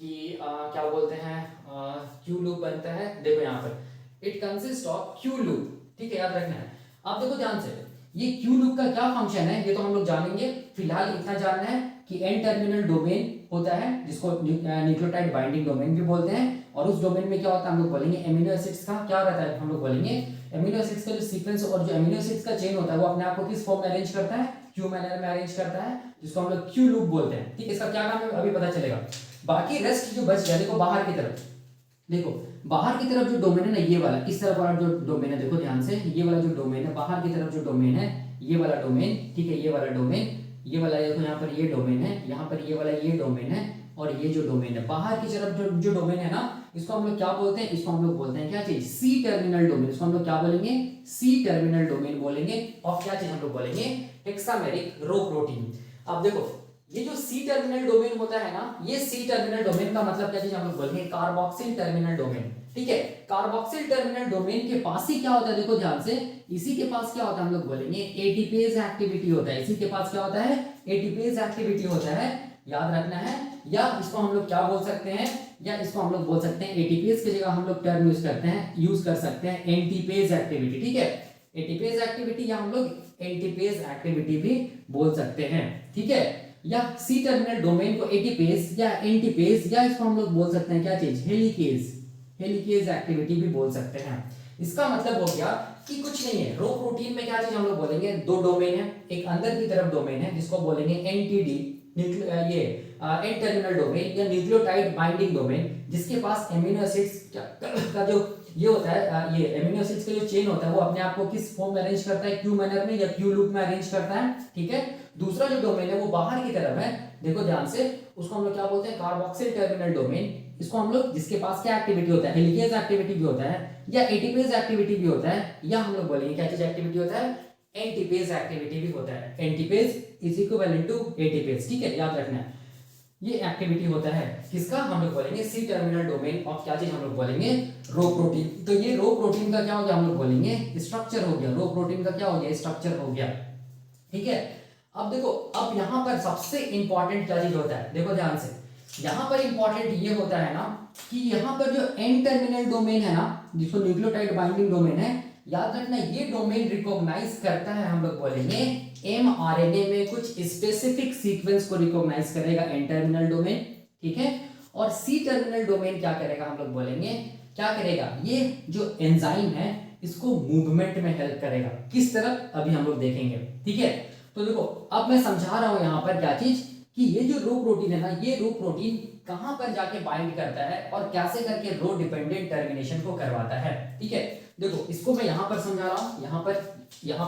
कि क्या बोलते हैं, क्यू लूप बनता है। देखो यहाँ पर it consist of Q loop, ठीक है, याद रखना है। आप देखो ध्यान से, ये क्यू लूप का क्या फंक्शन है ये तो हम लोग जानेंगे। फिलहाल इतना जानना है कि एंड टर्मिनल डोमेन होता है जिसको न्यूक्लियोटाइड बाइंडिंग डोमेन भी बोलते हैं, और उस डोमेन में क्या होता है, हम लोग बोलेंगे एमिनो एसिड्स का क्या रहता है, हम लोग बोलेंगे एमिनो एसिड्स का जो सीक्वेंस और जो एमिनो एसिड्स का चेन होता है वो अपने आप को किस फॉर्म में अरेंज करता है, क्यू मैनर में अरेंज करता है, जिसको हम लोग क्यू लूप बोलते हैं, ठीक है। इसका क्या नाम है अभी पता चलेगा। बाकी रेस्ट जो बच गया, देखो बाहर की तरफ, देखो बाहर की तरफ जो डोमेन है ना, ये वाला, इस तरफ वाला जो डोमेन है, देखो ध्यान से, ये वाला जो डोमेन है, बाहर की तरफ जो डोमेन है, ये वाला डोमेन, ठीक है, ये वाला डोमेन, ये वाला, देखो यहाँ पर ये डोमेन है, यहाँ पर ये वाला ये डोमेन है, और ये जो डोमेन है बाहर की तरफ जो डोमेन है ना, इसको हम लोग क्या बोलते हैं, इसको हम लोग बोलते हैं क्या चीज, सी टर्मिनल डोमेन। इसको हम लोग क्या बोलेंगे, सी टर्मिनल डोमेन बोलेंगे। और क्या चीज हम लोग बोलेंगे, हेक्सामेरिक रो प्रोटीन। अब देखो ये जो सी टर्मिनल डोमेन होता है ना, ये सी टर्मिनल डोमेन का मतलब क्या चीज हम लोग बोलेंगे, कार्बोक्सिल टर्मिनल डोमेन, ठीक है। कार्बोक्सिल टर्मिनल डोमेन के पास ही क्या होता है, देखो ध्यान से, इसी के पास क्या होता है, हम लोग बोलेंगे एटीपेज एक्टिविटी होता है। इसी के पास क्या होता है, एटीपेज एक्टिविटी होता है, याद रखना है। या इसको हम लोग क्या बोल सकते हैं, या इसको हम लोग बोल सकते हैं, एटीपेज की जगह हम लोग टर्म यूज कर सकते हैं एंटीपेज एक्टिविटी, ठीक है। एटीपेज एक्टिविटी या हम लोग एंटीपेज एक्टिविटी भी बोल सकते हैं, ठीक है। या सी टर्मिनल डोमेन को एटीपेज या एंटीपेज, या इसको हम लोग बोल सकते हैं क्या चीज, हेलिकेज एक्टिविटी भी बोल सकते हैं। इसका मतलब हो गया कि कुछ नहीं है, रो प्रोटीन में क्या चीज हम लोग बोलेंगे, दो डोमेन है, एक अंदर की तरफ डोमेन है जिसको बोलेंगे एनटीडी, ये एंड टर्मिनल डोमेन या न्यूक्लियोटाइड बाइंडिंग डोमेन, जिसके पास एमिनो एसिड्स का जो ये होता है, ये एमिनो एसिड्स का जो चेन होता है वो अपने आप को किस फॉर्म में अरेंज करता है, क्यू मैनर में या क्यू लूप में अरेंज करता है, ठीक है। दूसरा जो डोमेन है वो बाहर की तरफ है, देखो ध्यान से, उसको हम लोग क्या बोलते हैं, कार्बोक्सिल टर्मिनल डोमेन। इसको हम लोग, जिसके पास क्या एक्टिविटी होता है, हेलिकेज एक्टिविटी भी होता है, या एटीपेज एक्टिविटी भी होता है, या हम लोग बोलेंगे क्या चीज एक्टिविटी होता है, एंटीपेज एक्टिविटी भी होता है। एंटीपेज इज इक्विवेलेंट टू एटीपेज, ठीक है, याद रखना है। ये एक्टिविटी होता है किसका, हम लोग बोलेंगे सी टर्मिनल डोमेन ऑफ क्या चीज हम लोग बोलेंगे, रो प्रोटीन। तो ये रो प्रोटीन का क्या हो गया, हम लोग बोलेंगे स्ट्रक्चर हो गया, रो प्रोटीन का क्या हो गया, स्ट्रक्चर हो गया, ठीक है। अब देखो, अब यहाँ पर सबसे इंपॉर्टेंट क्या चीज होता है, देखो ध्यान से, यहाँ पर इंपॉर्टेंट ये होता है ना कि यहाँ पर जो एंड टर्मिनल डोमेन है ना, जिसको न्यूक्लियोटाइड बाइंडिंग डोमेन है, याद रखना ये डोमेन रिकॉग्नाइज करता है, हम लोग बोलेंगे mRNA में कुछ स्पेसिफिक सीक्वेंस को रिकॉग्नाइज करेगा, एन टर्मिनल डोमेन, ठीक है। और सी टर्मिनल डोमेन क्या करेगा, हम लोग बोलेंगे क्या करेगा, ये जो एंजाइम है इसको मूवमेंट में हेल्प करेगा। किस तरह, अभी हम लोग देखेंगे, ठीक है। तो देखो अब मैं समझा रहा हूं यहां पर क्या चीज, कि ये जो रो प्रोटीन है ना, ये रो प्रोटीन कहां पर जाके बाइंड करता है और कैसे करके रो डिपेंडेंट टर्मिनेशन को करवाता है, ठीक है। देखो इसको मैं यहां पर समझा रहा हूं, यहां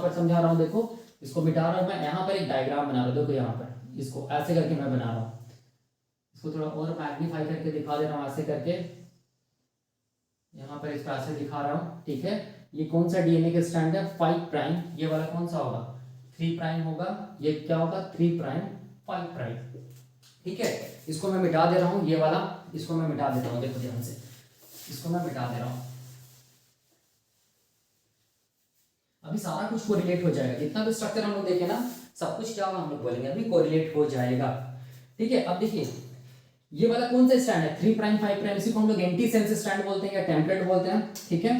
पर समझा रहा हूं, देखो इसको मिटा रहा हूं मैं, यहां पर एक डायग्राम बना रहा हूं, देखो यहां पर इसको ऐसे करके मैं बना रहा हूं, इसको थोड़ा और मैग्नीफाई करके दिखा दे रहा हूं, ऐसे करके यहां पर इसको ऐसे दिखा रहा हूं, ठीक है। ये कौन सा डीएनए का स्ट्रैंड है, 5 प्राइम, ये वाला कौन सा होगा, 3 प्राइम होगा, ये क्या होगा 3 प्राइम 5 प्राइम, ठीक है। इसको मैं मिटा दे रहा हूं, ये वाला इसको मैं मिटा देता हूं, देखो ध्यान से, इसको मैं मिटा दे रहा हूं। अभी सारा कुछ कोरिलेट हो जाएगा, जितना भी स्ट्रक्चर हम लोग देखें ना, सब कुछ क्या होगा हम लोग बोलेंगे अभी कोरिलेट हो जाएगा, ठीक है। अब देखिए ये वाला कौन सा स्ट्रैंड है, 3 प्राइम 5 प्राइम, इसी को हम लोग एंटी सेंस स्ट्रैंड बोलते हैं या टेम्पलेट बोलते हैं, ठीक है।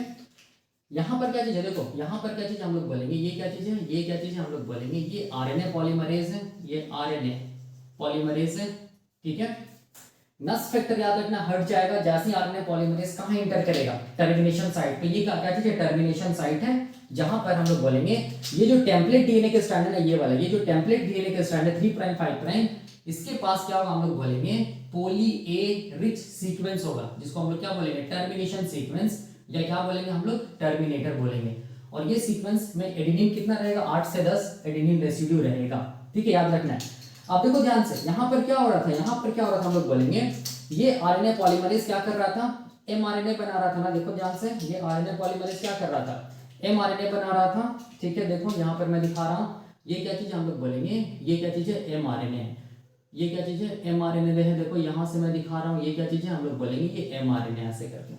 यहाँ पर क्या चीज है, देखो यहाँ पर क्या चीज हम लोग बोलेंगे, ये क्या चीज है, ये क्या चीज है, हम लोग बोलेंगे ये आरएनए पॉलीमरेज है, ये आरएनए पॉलीमरेज है, ठीक है। नस फैक्टर याद रखना हट जाएगा जैसे आरएनए पॉलीमरेज कहां एंटर करेगा, टर्मिनेशन साइट पे। ये क्या चीज है, टर्मिनेशन साइट है, जहां पर हम लोग बोलेंगे ये जो टेम्पलेट डीएनए के स्ट्रैंड है ना, ये वाला, ये जो टेम्पलेट डीएनए के स्ट्रैंड है 3 प्राइम 5 प्राइम, इसके पास क्या होगा, हम लोग बोलेंगे पॉली ए रिच सीक्वेंस होगा, जिसको हम लोग क्या बोलेंगे, टर्मिनेशन सीक्वेंस, या क्या बोलेंगे हम लोग, टर्मिनेटर बोलेंगे। और ये सीक्वेंस में एडेनिन कितना रहेगा, 8 से 10 एडेनिन रेसिड्यू रहेगा, ठीक है, याद रखना है। अब देखो ध्यान से, यहाँ पर क्या हो रहा था, यहाँ पर क्या हो रहा था, हम लोग बोलेंगे ये आरएनए पॉलीमरेज क्या कर रहा था, एमआरएनए बना रहा था ना, देखो ध्यान से, ये आरएनए पॉलीमरेज क्या कर रहा था, एमआरएनए बना रहा था, ठीक है। देखो यहाँ पर मैं दिखा रहा हूँ, ये क्या चीज हम लोग बोलेंगे, ये क्या चीज है, एमआरएनए, ये क्या चीज है, एमआरएनए है, देखो यहाँ से मैं दिखा रहा हूँ, ये क्या चीज है, हम लोग बोलेंगे ये एमआरएनए, ऐसे करके,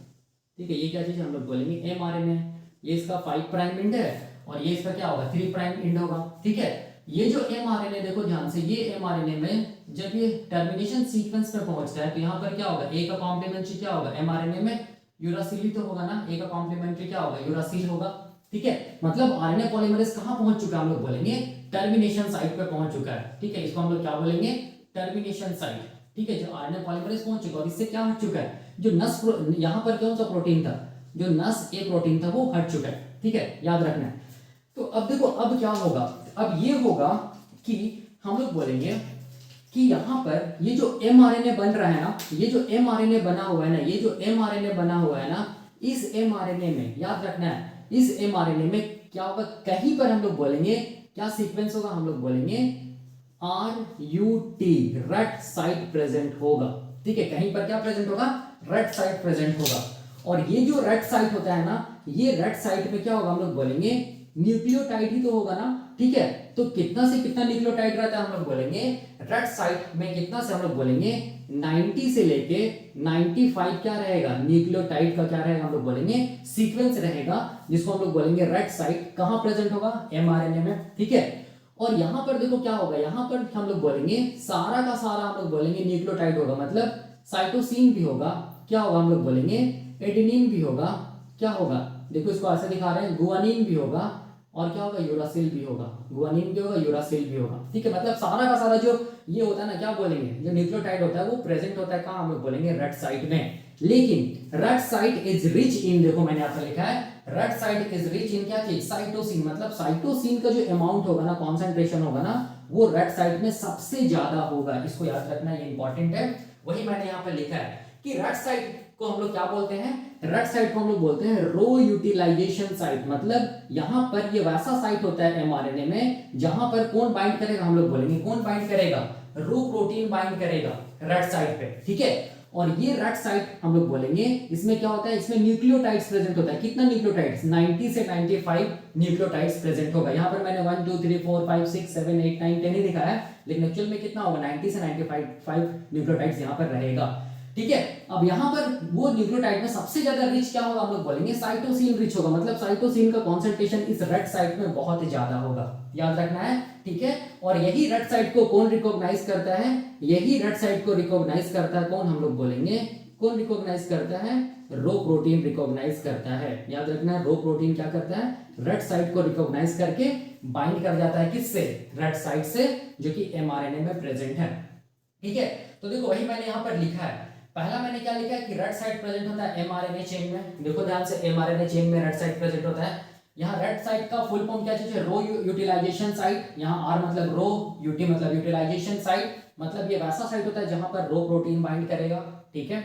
ठीक है। ये क्या चीज है, हम लोग बोलेंगे एमआरएनए, ये इसका 5 प्राइम एंड है और ये इसका क्या होगा, 3 प्राइम एंड होगा, ठीक है। ये जो एमआरएनए देखो ध्यान से, ये एमआरएनए में जब ये टर्मिनेशन सीक्वेंस पे पहुंचता है तो यहाँ पर क्या होगा, ए का कॉम्प्लीमेंट्री क्या होगा, एमआरएनए में यूरासिल ही तो होगा ना, ए का कॉम्प्लीमेंट्री क्या होगा, यूरासिल होगा, ठीक है। मतलब आरएनए पॉलीमरेज कहां पहुंच चुका है, हम लोग बोलेंगे टर्मिनेशन साइट पे पहुंच चुका है, ठीक है। इसको हम लोग क्या बोलेंगे, टर्मिनेशन साइट, ठीक है। जो आरएनए पॉलीमरेज पहुंच चुका है और इससे क्या हट चुका है, जो नस यहाँ पर कौन सा प्रोटीन था, जो नस ए प्रोटीन था वो हट चुका है, ठीक है, याद रखना है। तो अब देखो अब क्या होगा, अब ये होगा कि हम लोग बोलेंगे कि यहाँ पर ये जो एमआरएनए बन रहा है ना, ये जो एमआरएनए बना हुआ है ना, ये जो एमआरएनए बना हुआ है ना, इस एमआरएनए में याद रखना है, इस एमआरएनए में क्या होगा, कहीं पर हम लोग बोलेंगे क्या सीक्वेंस होगा, हम लोग बोलेंगे RUT, रट साइट प्रेजेंट होगा, ठीक है। कहीं पर क्या प्रेजेंट होगा, रट साइट प्रेजेंट होगा। और ये जो रट साइट होता है ना, ये रट साइट में क्या होगा, हम लोग बोलेंगे न्यूक्लियोटाइड ही तो होगा ना, ठीक है। तो कितना से कितना न्यूक्लियोटाइड रहता है, हम लोग बोलेंगे रट साइट में कितना से, हम लोग बोलेंगे 90 से लेके 95 क्या रहेगा, न्यूक्लियोटाइड का क्या रहेगा, हम लोग बोलेंगे सीक्वेंस रहेगा, जिसको हम लोग बोलेंगे रट साइट कहां प्रेजेंट होगा, एमआरएनए में, ठीक है। और यहां पर देखो क्या होगा, यहां पर हम लोग बोलेंगे सारा का सारा हम लोग बोलेंगे न्यूक्लियोटाइड होगा, मतलब साइटोसिन भी होगा, क्या होगा, हम लोग बोलेंगे एडेनिन भी होगा, क्या होगा, देखो इसको ऐसे दिखा रहे हैं, गुआनिन भी होगा, और क्या होगा, यूरासिल भी होगा, गुआनिन भी होगा, यूरासिल भी होगा, ठीक है। मतलब सारा का सारा जो ये होता है ना, क्या बोलेंगे, जो न्यूक्लियोटाइड होता है वो प्रेजेंट होता है कहां, हम लोग बोलेंगे रट साइट में। लेकिन रट साइट इज रिच इन, देखो मैंने यहां पर लिखा है रट साइट इज रिच इन क्या चीज, साइटोसिन, मतलब साइटोसिन का जो अमाउंट होगा ना, कॉन्सेंट्रेशन होगा ना, वो रट साइट में सबसे ज्यादा होगा, इसको याद रखना, ये इंपॉर्टेंट है। वही मैंने यहाँ पर लिखा है कि रट साइट को हम लोग क्या बोलते हैं, रट साइट को हम लोग बोलते हैं रो यूटिलाइजेशन साइट, मतलब यहां पर ये वैसा साइट होता है एमआरएनए में जहां पर कौन बाइंड करेगा, हम लोग बोलेंगे कौन बाइंड करेगा, रो प्रोटीन बाइंड करेगा रट साइट पे, ठीक है। और ये रट साइट हम लोग बोलेंगे, इसमें क्या होता है, इसमें न्यूक्लियोटाइड्स प्रेजेंट होता है, कितना न्यूक्लियोटाइड्स, 90 से 95 न्यूक्लियोटाइड्स प्रेजेंट होगा। यहाँ पर मैंने 1 2 3 4 5 6 7 8 9 10 ही दिखाया है, लेकिन एक्चुअल में कितना होगा, 90 से 95 न्यूक्लियोटाइड्स यहाँ पर रहेगा, ठीक है। अब यहाँ पर वो न्यूक्लियोटाइड में सबसे ज्यादा रिच क्या होगा, हम लोग बोलेंगे साइटोसिन रिच होगा, मतलब साइटोसिन का कॉन्सेंट्रेशन इस रट साइट में बहुत ज्यादा होगा, याद रखना है, ठीक है। और यही रट साइट को कौन रिकॉग्नाइज करता है, यही रट साइट को रिकॉग्नाइज करता है कौन, हम लोग बोलेंगे कौन रिकॉग्नाइज करता है, रो प्रोटीन रिकॉग्नाइज करता है। याद रखना, रो प्रोटीन क्या करता है, रेड साइट को रिकॉग्नाइज करके बाइंड कर जाता है, किससे, रेड साइट से, जो कि mRNA में प्रेजेंट है। ठीक है, तो देखो वही मैंने यहाँ पर लिखा है। पहला मैंने क्या लिखा है कि रेड साइट प्रेजेंट होता है mRNA चेन में। देखो ध्यान से, mRNA चेन में रेड साइट प्रेजेंट होता है। यहाँ रेड साइट का फुल फॉर्म क्या चीज है, रो यूटिलाइजेशन साइट। यहाँ आर मतलब रो, यूटी मतलब यूटिलाइजेशन साइट, मतलब ये वैसा साइट होता है जहां पर रो प्रोटीन बाइंड करेगा। ठीक है,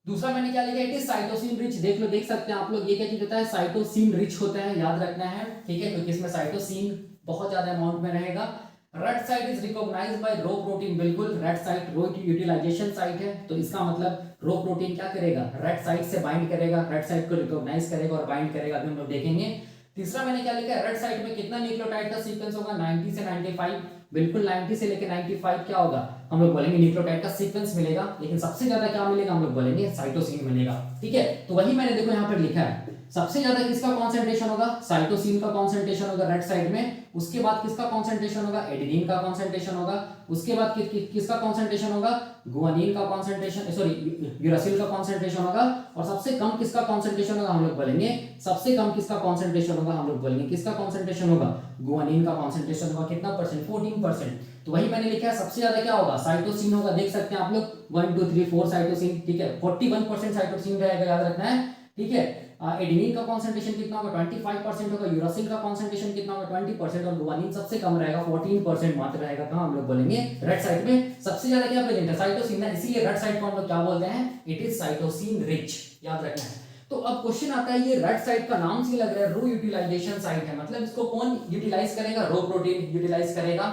दूसरा मैंने क्या लिखा है, इट इज साइटोसिन रिच। देख लो, देख सकते हैं आप लोग, ये क्या चीज होता है, साइटोसिन रिच होता है, याद रखना है। ठीक है, क्योंकि इसमें साइटोसिन बहुत ज्यादा अमाउंट में रहेगा। Rut site is recognised by rho protein. बिल्कुल, rut site rho utilisation site है, तो इसका मतलब रो प्रोटीन क्या करेगा, रेड साइट से बाइंड करेगा, रेड साइट को रिकॉग्नाइज करेगा और बाइंड करेगा, अभी हम लोग देखेंगे। तीसरा मैंने क्या लिखा है, रेड साइट में कितना न्यूक्लियोटाइड का सीक्वेंस होगा, 90 से 95। बिल्कुल 90 से लेकर 95 क्या होगा, हम लोग बोलेंगे न्यूक्लियोटाइड का सीक्वेंस मिलेगा, लेकिन सबसे ज्यादा क्या मिलेगा, हम लोग बोलेंगे साइटोसिन मिलेगा। ठीक है, तो वही मैंने देखो यहाँ पर लिखा है, सबसे ज्यादा किसका कॉन्सेंट्रेशन होगा, साइटोसिन का कॉन्सेंट्रेशन होगा रेड साइड में। उसके बाद किसका कॉन्सेंट्रेशन होगा, एडेनिन का कॉन्सेंट्रेशन होगा। उसके बाद किसका कॉन्सेंट्रेशन होगा, गुआनिन का कॉन्सेंट्रेशन, सॉरी यूरासिल का कॉन्सेंट्रेशन होगा। और सबसे कम किसका कॉन्सेंट्रेशन होगा, हम लोग बोलेंगे सबसे कम किसका कॉन्सेंट्रेशन होगा, हम लोग बोलेंगे किसका कॉन्सेंट्रेशन होगा, गुआनिन का कॉन्सेंट्रेशन होगा। कितना परसेंट, 14%। तो वही मैंने लिखा है, सबसे ज्यादा क्या होगा, साइटोसिन होगा। देख सकते हैं आप लोग, 1 2 3 4 साइटोसिन। ठीक है, 41% साइटोसिन रहेगा, याद रखना है। ठीक है, एडेनिन का कॉन्सेंट्रेशन कितना होगा, 25% होगा। यूरासिल का कॉन्सेंट्रेशन कितना होगा, 20%। और गुआनिन सबसे कम रहेगा, 14% मात्र रहेगा। कहां, हम लोग बोलेंगे रेड साइट में। सबसे ज्यादा क्या प्रेजेंट है, साइटोसिन है, इसीलिए रेड साइट को हम लोग क्या बोलते हैं, इट इज साइटोसिन रिच, याद रखना है। तो अब क्वेश्चन आता है, ये रेड साइट का नाम से लग रहा है रो यूटिलाइजेशन साइट है, मतलब इसको कौन यूटिलाइज करेगा, रो प्रोटीन यूटिलाइज करेगा।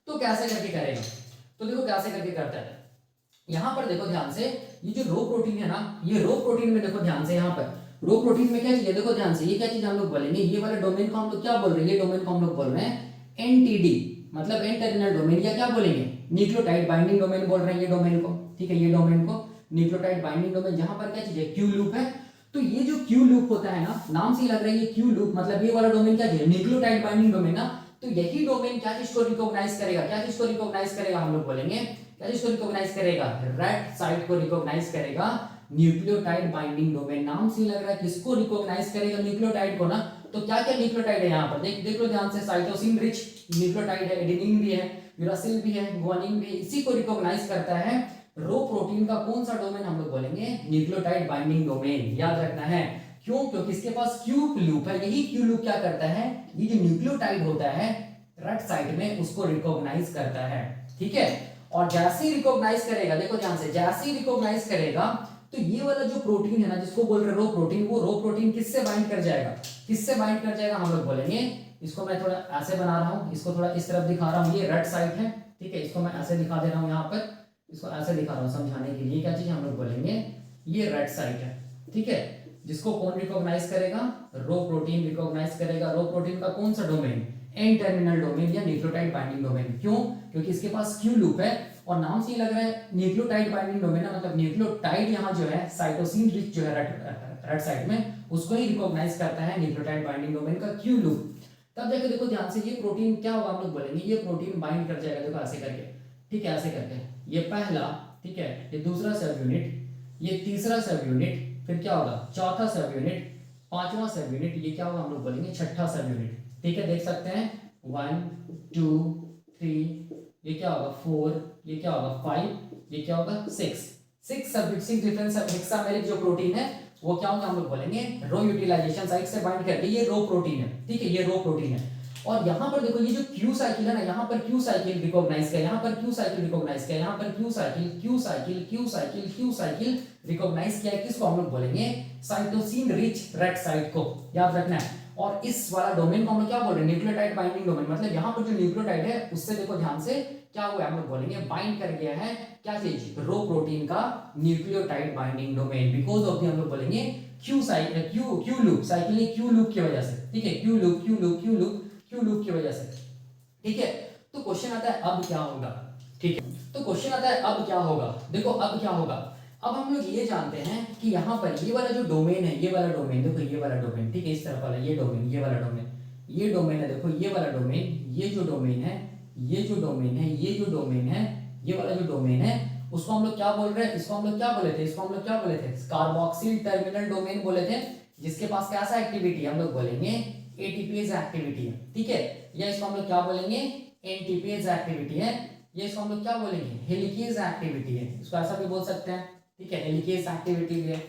तो कैसे करके करेगा, तो देखो कैसे करके करता है। यहां पर देखो ध्यान से, ये जो रो प्रोटीन है ना, ये रो प्रोटीन में देखो ध्यान से, यहाँ पर रो प्रोटीन में क्या चीज है, देखो ध्यान से, ये क्या चीज हम लोग बोलेंगे, ये वाले डोमेन को हम लोग क्या बोल रहे हैं, ये डोमेन को हम लोग बोल रहे हैं एनटीडी, मतलब एन टर्मिनल डोमेन, या क्या बोलेंगे, न्यूक्लियोटाइड बाइंडिंग डोमेन बोल रहे हैं ये डोमेन को। ठीक है, ये डोमेन को न्यूक्लियोटाइड बाइंडिंग डोमेन, जहां पर क्या चीज है, क्यू लूप है। तो ये जो क्यू लूप होता है ना, नाम से लग रहा है ये क्यू लूप, मतलब ये वाला डोमेन क्या चीज, न्यूक्लियोटाइड बाइंडिंग डोमेन ना। तो यही डोमेन क्या चीज को रिकॉग्नाइज करेगा, क्या चीज को रिकॉग्नाइज करेगा, हम लोग बोलेंगे क्या चीज को रिकॉग्नाइज करेगा, रेड साइट को रिकॉग्नाइज करेगा, न्यूक्लियोटाइड बाइंडिंग डोमेन। नाम से लग रहा है किसको रिकॉग्नाइज करेगा, न्यूक्लियोटाइड को ना। तो क्या क्या न्यूक्लियोटाइड है यहाँ पर, देख लो ध्यान से, साइटोसिन रिच न्यूक्लियोटाइड है, एडेनिन भी है, यूरासिल भी है, गुआनिन भी है। इसी को रिकॉग्नाइज करता है रो प्रोटीन का कौन सा डोमेन, हम लोग बोलेंगे न्यूक्लियोटाइड बाइंडिंग डोमेन, याद रखना है। क्यों, क्योंकि इसके पास क्यू लूप है। यही क्यू लूप क्या करता है, ये जो न्यूक्लियोटाइड होता है रेड साइट में, उसको रिकॉग्नाइज करता है। ठीक है, और जैसे ही रिकॉग्नाइज करेगा, देखो ध्यान से, जैसे ही रिकॉग्नाइज करेगा, तो ये वाला जो प्रोटीन है ना, जिसको बोल रहे रो प्रोटीन, वो रो प्रोटीन किससे बाइंड कर जाएगा, किससे बाइंड कर जाएगा, हम लोग बोलेंगे, इसको मैं थोड़ा ऐसे बना रहा हूं, इसको थोड़ा इस तरफ दिखा रहा हूं, ये रेड साइट है। ठीक है, इसको मैं ऐसे दिखा दे रहा हूं, यहाँ पर इसको ऐसे दिखा रहा हूं समझाने के लिए, क्या चीज हम लोग बोलेंगे, ये रेड साइट है। ठीक है, जिसको कौन रिकॉग्नाइज करेगा, रो प्रोटीन रिकॉग्नाइज करेगा। रो प्रोटीन का कौन सा डोमेन, एन टर्मिनल डोमेन या न्यूक्लियोटाइड बाइंडिंग डोमेन। क्यों, क्योंकि इसके पास क्यू लूप है, और नाम से ही लग रहा है न्यूक्लियोटाइड बाइंडिंग डोमेन है, मतलब न्यूक्लियोटाइड यहाँ जो है, साइटोसिन रिच जो है रेड साइट में, उसको ही रिकॉग्नाइज करता है न्यूक्लियोटाइड बाइंडिंग डोमेन का क्यू लूप। तब जाके देखो ध्यान से, ये प्रोटीन क्या होगा, हम लोग बोलेंगे ये प्रोटीन बाइंड कर जाएगा, देखो ऐसे करके। ठीक है, ऐसे करके, ये पहला, ठीक है, ये दूसरा सब यूनिट, ये तीसरा सब यूनिट, फिर क्या होगा, चौथा सब यूनिट, पांचवा सब यूनिट, ये क्या होगा, हम लोग बोलेंगे छठा सब यूनिट। ठीक है, देख सकते हैं, 1 2 3, ये क्या होगा 4, ये क्या होगा 5, ये क्या होगा 6 डिफरेंट हेक्सामेरिक जो प्रोटीन है, वो क्या होगा, हम लोग बोलेंगे रो यूटिलाइजेशन साइट से बाइंड करके, ये रो प्रोटीन है। ठीक है, ये रो प्रोटीन है। और यहाँ पर देखो, ये जो क्यू साइकिल है ना, यहाँ पर क्यू साइकिल रिकॉग्नाइज किया, यहाँ पर क्यू साइकिल रिकॉग्नाइज किया, यहाँ पर Q cycle Q cycle Q cycle Q cycle recognise किया है। किसको हम लोग बोलेंगे, साइटोसिन रिच रेड साइट को, याद रखना है। और इस वाला डोमेन को हम लोग क्या बोल रहे हैं, न्यूक्लियोटाइड बाइंडिंग डोमेन, मतलब यहाँ पर जो न्यूक्लियोटाइड है, उससे देखो ध्यान से क्या हुआ है, हम लोग बोलेंगे बाइंड कर गया है क्या चीज, रो प्रोटीन का nucleotide binding domain, because of the, हम लोग बोलेंगे Q cycle, Q loop, cyclic Q loop की वजह से। ठीक है, Q loop Q loop Q loop Q loop की वजह से। ठीक है, तो क्वेश्चन आता है अब क्या होगा। ठीक है, तो क्वेश्चन आता है अब क्या होगा। देखो अब क्या होगा, अब हम लोग ये जानते हैं कि यहाँ पर ये वाला जो डोमेन है, ये वाला डोमेन, देखो ये वाला डोमेन, ठीक है, इस तरफ वाला ये डोमेन, ये वाला डोमेन, ये डोमेन है, देखो ये वाला डोमेन, ये जो डोमेन है, ये जो डोमेन है, ये जो डोमेन है, ये वाला जो डोमेन है, उसको हम लोग क्या बोल रहे हैं, इसको हम लोग क्या बोले थे, इसको हम लोग क्या बोले थे, कार्बोक्सिल टर्मिनल डोमेन बोले थे, जिसके पास कैसा एक्टिविटी हम लोग बोलेंगे एटीपीज एक्टिविटी है, ठीक है, या इसको हम लोग क्या बोलेंगे एनटीपीज एक्टिविटी है, या इसको हम लोग क्या बोलेंगे हेलिकेज एक्टिविटी है, इसको ऐसा भी बोल सकते हैं, ठीक है, हेलिकेज एक्टिविटी भी है।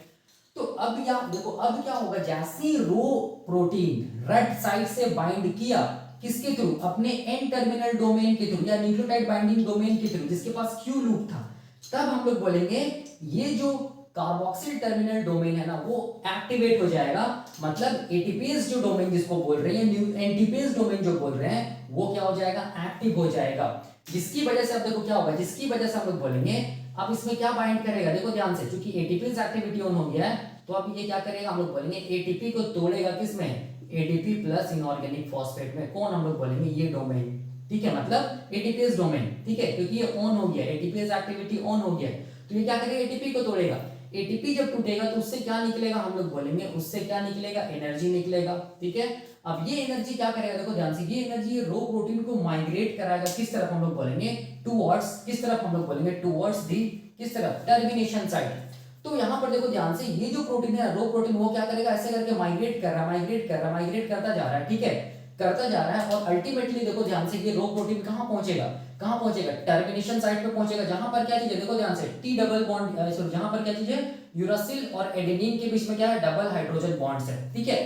तो अब या देखो अब क्या होगा, जैसे रो प्रोटीन रेड साइड से बाइंड किया किसके थ्रू, अपने एन टर्मिनल डोमेन के थ्रू या न्यूक्लियोटाइड बाइंडिंग डोमेन के थ्रू, जिसके पास क्यू लूप था, तब हम लोग बोलेंगे ये जो कार्बोक्सिल टर्मिनल डोमेन है ना वो एक्टिवेट हो जाएगा, मतलब एटीपीज जो डोमेन जिसको बोल रहे हैं, एनटीपीज डोमेन जो बोल रहे हैं वो क्या हो जाएगा, एक्टिव हो जाएगा, जिसकी वजह से अब देखो क्या होगा, जिसकी वजह से हम लोग बोलेंगे अब इसमें क्या बाइंड करेगा, देखो ध्यान से, क्योंकि एटीपीज एक्टिविटी ऑन हो गया है, तो अब ये क्या करेगा, हम लोग बोलेंगे एटीपी को तोड़ेगा किसमें, एटीपी प्लस इनऑर्गेनिक फॉस्फेट में, कौन हम लोग बोलेंगे ये डोमेन, ठीक है, मतलब एटीपीज डोमेन, ठीक है, क्योंकि ये ऑन हो गया, एटीपीज एक्टिविटी ऑन हो गया, तो ये क्या करेगा, एटीपी को तोड़ेगा, एटीपी जब टूटेगा तो उससे क्या निकलेगा, हम लोग बोलेंगे उससे क्या निकलेगा, एनर्जी निकलेगा, ठीक है। अब ये एनर्जी क्या करेगा, देखो ध्यान से, ये एनर्जी रो प्रोटीन को माइग्रेट कराएगा किस तरफ, हम लोग बोलेंगे टुवर्ड्स, किस तरफ हम लोग बोलेंगे टुवर्ड्स दी, किस तरफ, टर्मिनेशन साइड। तो यहाँ पर देखो ध्यान से, ये जो प्रोटीन है रो प्रोटीन, वो क्या करेगा, ऐसे करके माइग्रेट कर रहा है, माइग्रेट कर रहा है, माइग्रेट करता जा रहा है, ठीक है, करता जा रहा है, और अल्टीमेटली देखो ध्यान से, ये रो प्रोटीन कहाँ पहुंचेगा, कहाँ पहुंचेगा, टर्मिनेशन साइट पे पहुंचेगा, जहां पर क्या चीज है, देखो ध्यान से, टी डबल बॉन्ड, सॉरी जहां पर क्या चीज है, यूरासिल और एडेनिन के बीच में क्या है, डबल हाइड्रोजन बॉन्ड्स है, ठीक है।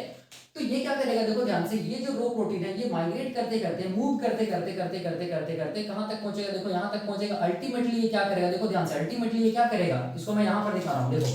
तो ये क्या करेगा, देखो ध्यान से, ये जो रो प्रोटीन है ये माइग्रेट करते करते, मूव करते करते करते करते करते करते कहां तक पहुंचेगा, देखो यहां तक पहुंचेगा, अल्टीमेटली ये क्या करेगा, देखो ध्यान से, अल्टीमेटली ये क्या करेगा, इसको मैं यहां पर दिखा रहा हूं, देखो,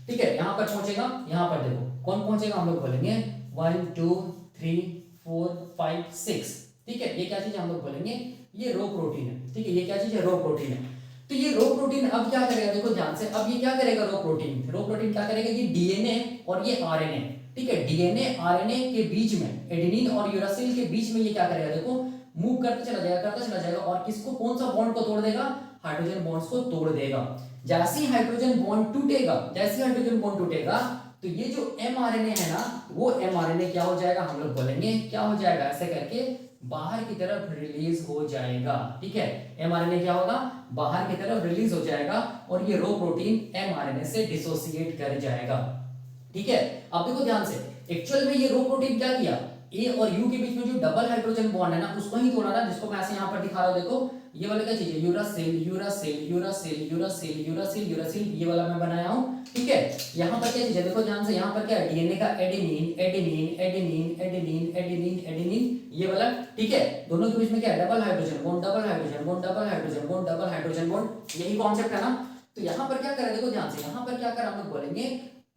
ठीक है, यहां पर पहुंचेगा, यहां पर देखो कौन पहुंचेगा, हम लोग बोलेंगे 1 2 3 4 5 6, ठीक है, ये क्या चीज है, हम लोग बोलेंगे ये रो प्रोटीन है, ठीक है, ये क्या चीज है, रो प्रोटीन है। तो ये रो प्रोटीन अब क्या करेगा, देखो ध्यान से, अब ये क्या करेगा, रो प्रोटीन क्या करेगा, ये डीएनए और ये आरएनए, ठीक है, डीएनए आरएनए के बीच में, एडेनिन और यूरासिल के बीच में ये क्या करेगा, देखो मूव करते चला जाएगा, करता चला जाएगा, और किसको, कौन सा बॉन्ड को तोड़ देगा, हाइड्रोजन बॉन्ड्स को तोड़ देगा। जैसे ही हाइड्रोजन बॉन्ड टूटेगा, जैसे हाइड्रोजन बॉन्ड टूटेगा, तो ये जो एमआरएनए है ना, वो एमआरएनए क्या हो जाएगा, हम लोग बोलेंगे क्या हो जाएगा, ऐसे करके बाहर की तरफ रिलीज हो जाएगा, ठीक है, एमआरएनए क्या होगा, बाहर की तरफ रिलीज हो जाएगा, और ये रो प्रोटीन एमआरएनए से डिसोसिएट कर जाएगा, ठीक है। अब देखो ध्यान से, एक्चुअल में ये रो प्रोटीन क्या किया, ए और यू के बीच में जो डबल हाइड्रोजन बॉन्ड है ना उसको ही तोड़ा ना, जिसको मैं ऐसे यहाँ पर दिखा रहा हूँ, देखो ये वाला क्या चीज है, uracil uracil uracil uracil uracil uracil, ये वाला मैं बनाया हूँ, ठीक है। यहाँ पर क्या चीज है, देखो ध्यान से, यहाँ पर क्या है, डीएनए का adenine adenine adenine adenine adenine adenine, ये वाला, ठीक है, दोनों के बीच में क्या है, double hydrogen bond, double hydrogen bond, double hydrogen bond, double hydrogen bond, यही कॉन्सेप्ट है ना। तो यहाँ पर क्या करें, देखो ध्यान से, यहाँ पर क्या कर हम लोग बोलेंगे,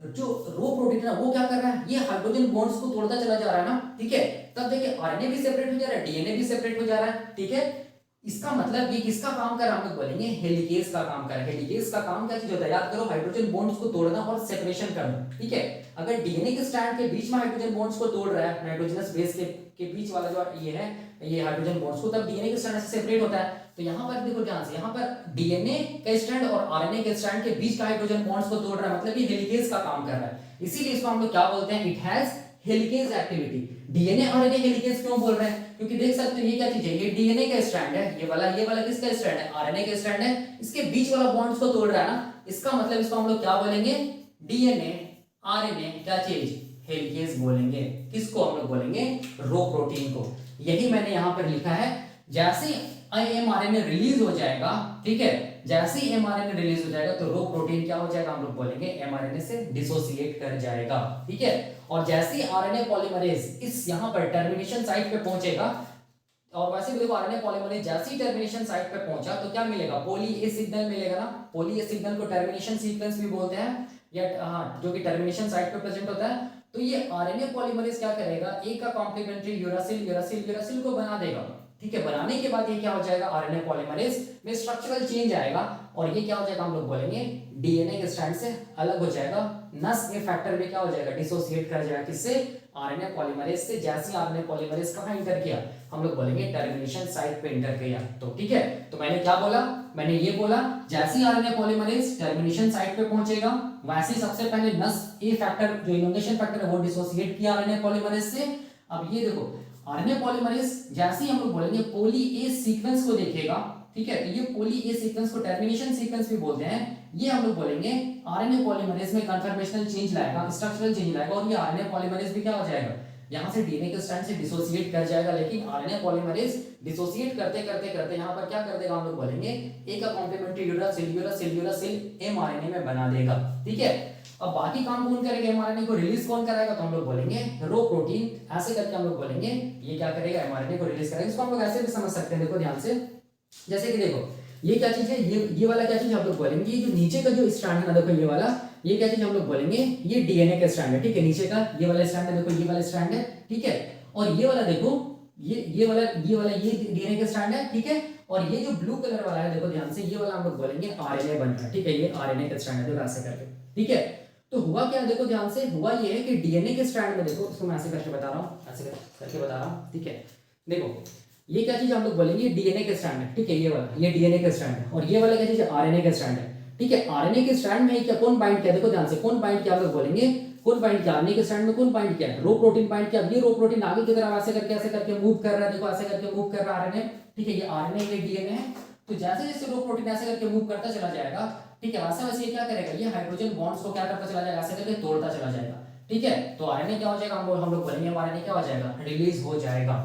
जो रो प्रोटीन है वो क्या कर रहा है, ये हाइड्रोजन बॉन्ड्स को तोड़ता चला जा रहा है ना, ठीक है। तब देखिए आरएनए भी सेपरेट हो जा रहा है, डीएनए भी सेपरेट हो जा रहा है, ठीक है। इसका मतलब ये किसका काम कर रहा है, हम लोग बोलेंगे हेलिकेज का काम कर रहा है। हेलिकेज का काम क्या चीज होता है, याद करो, हाइड्रोजन बॉन्ड्स को तोड़ना और सेपरेशन करना, ठीक है। अगर डीएनए के स्ट्रैंड के बीच में हाइड्रोजन बॉन्ड्स को तोड़ रहा है, नाइट्रोजनस बेस के बीच वाला जो ये है, ये हाइड्रोजन बॉन्ड्स को, तब डीएनए के स्ट्रैंड से सेपरेट होता है। तो यहाँ पर देखो ध्यान से, यहाँ पर डीएनए का स्ट्रैंड और आरएनए के स्ट्रैंड के बीच का हाइड्रोजन बॉन्ड्स को तोड़ रहा है, मतलब ये हेलिकेज का काम कर रहा है, इसीलिए इसको हम लोग क्या बोलते हैं, it has helicase activity. DNA RNA helicase क्यों बोल रहे हैं, क्योंकि देख सकते हो ये क्या चीज है, ये डीएनए का स्ट्रैंड है, ये वाला किसका स्ट्रैंड है, आरएनए का स्ट्रैंड है, इसके बीच वाला बॉन्ड्स को तोड़ रहा है ना, इसका मतलब इसको हम लोग क्या बोलेंगे, डीएनए आरएनए क्या चीज, हेलिकेज बोलेंगे। किसको हम लोग बोलेंगे, रो प्रोटीन को। यही मैंने यहां पर लिखा है, जैसे एमआरएनए रिलीज हो जाएगा, ठीक है, जैसे ही एमआरएनए रिलीज हो जाएगा तो रो प्रोटीन क्या हो जाएगा, हम लोग बोलेंगे एमआरएनए से डिसोसिएट कर जाएगा, ठीक है। और जैसे ही आरएनए पॉलीमरेज इस यहां पर टर्मिनेशन साइट पे पहुंचेगा, और वैसे भी देखो आरएनए पॉलीमरेज जैसे ही टर्मिनेशन साइट पे पहुंचा तो क्या मिलेगा, पॉली ए सिग्नल मिलेगा ना। पॉली ए सिग्नल को टर्मिनेशन सीक्वेंस भी बोलते हैं, या हाँ, जो कि टर्मिनेशन साइट पे प्रेजेंट होता है। तो ये आरएनए पॉलीमरेज क्या करेगा, ए का कॉम्प्लीमेंट्री यूरासिल यूरासिल यूरासिल को बना देगा, ठीक है। बनाने के बाद ये क्या हो जाएगा, आरएनए पॉलीमरेज में स्ट्रक्चरल चेंज आएगा, और ये क्या हो जाएगा, हम लोग बोलेंगे डीएनए के स्ट्रैंड से अलग हो जाएगा। नस ए फैक्टर में क्या हो जाएगा, डिसोसिएट कर जाएगा, किससे, आरएनए पॉलीमरेज से। जैसे आरएनए पॉलीमरेज कहां इंटर किया, हम लोग बोलेंगे टर्मिनेशन साइट पे इंटर किया, तो ठीक है। तो मैंने क्या बोला, मैंने ये बोला, जैसे आरएनए पॉलीमरेज टर्मिनेशन साइट पे पहुंचेगा, वैसे ही सबसे पहले नस ए फैक्टर जो इनोवेशन फैक्टर है वो डिसोसिएट किया आरएनए पॉलीमरेज से। अब ये देखो, आरएनए पॉलीमरेज जैसे ही हम लोग बोलेंगे पॉली ए सीक्वेंस को देखेगा, ठीक है, तो ये पॉली ए सीक्वेंस को टर्मिनेशन सीक्वेंस भी बोलते हैं। ये हम लोग बोलेंगे आरएनए पॉलीमरेज में कन्फर्मेशनल चेंज लाएगा, स्ट्रक्चरल चेंज लाएगा, और ये आरएनए पॉलीमरेज भी क्या हो जाएगा, यहाँ से डीएनए के स्ट्रैंड से डिसोसिएट कर जाएगा। लेकिन आरएनए पॉलीमरेज डिसोसिएट करते करते करते यहाँ पर क्या कर देगा, हम लोग बोलेंगे ए का कॉम्प्लीमेंट्री यूरासिल एमआरएनए में बना देगा। ठीक है, अब बाकी काम कौन करेगा, एमआरएनए को रिलीज कौन कराएगा, तो हम लोग बोलेंगे रो प्रोटीन। ऐसे करके हम लोग बोलेंगे ये क्या करेगा, एमआरएनए को रिलीज करेगा। इसको हम लोग ऐसे भी समझ सकते हैं, देखो ध्यान से, जैसे कि देखो ये क्या चीज है, ये वाला क्या चीज हम लोग बोलेंगे, ये जो नीचे का जो स्ट्रैंड है ना, देखो ये वाला, ये क्या चीज हम लोग बोलेंगे, ये डीएनए का स्ट्रैंड है। ठीक है, नीचे का ये वाला स्ट्रैंड है, देखो ये वाला स्ट्रैंड है। ठीक है, और ये वाला देखो, ये वाला ये डीएनए का स्ट्रैंड है। ठीक है, और ये जो ब्लू कलर वाला है, देखो ध्यान से, ये वाला हम लोग बोलेंगे आरएनए बन रहा है। ठीक है, ये आरएनए का स्ट्रैंड है, देखो ऐसे करके। ठीक है, तो हुआ क्या, देखो ध्यान से, हुआ ये है कि डीएनए के स्ट्रैंड में, देखो इसको मैं ऐसे करके बता रहा हूँ, ऐसे करके बता रहा हूँ। ठीक है, देखो ये क्या चीज हम लोग बोलेंगे, डीएनए के स्ट्रैंड है। ठीक है, ये वाला, ये डीएनए का स्ट्रैंड है, और ये वाला क्या चीज है, आरएनए का स्ट्रैंड है। ठीक है, आरएनए के स्ट्रैंड में क्या कौन बाइंड किया, देखो ध्यान से, कौन बाइंड किया हम लोग बोलेंगे, कौन बाइंड किया, आरएनए के स्ट्रैंड में कौन बाइंड किया, रो प्रोटीन बाइंड किया। ये रो प्रोटीन आगे की तरफ ऐसे करके मूव कर रहा है, देखो ऐसे करके मूव कर रहा है आरएनए। ठीक है, ये आरएनए, ये डीएनए है। तो जैसे जैसे रो प्रोटीन ऐसे करके मूव करता चला जाएगा, ठीक है, वैसे वैसे ये क्या करेगा, ये हाइड्रोजन बॉन्ड्स को क्या करता चला जाएगा, ऐसे करके तोड़ता चला जाएगा। ठीक है, तो आरएनए क्या हो जाएगा, हम लोग बोलेंगे आरएनए क्या हो जाएगा, रिलीज हो जाएगा।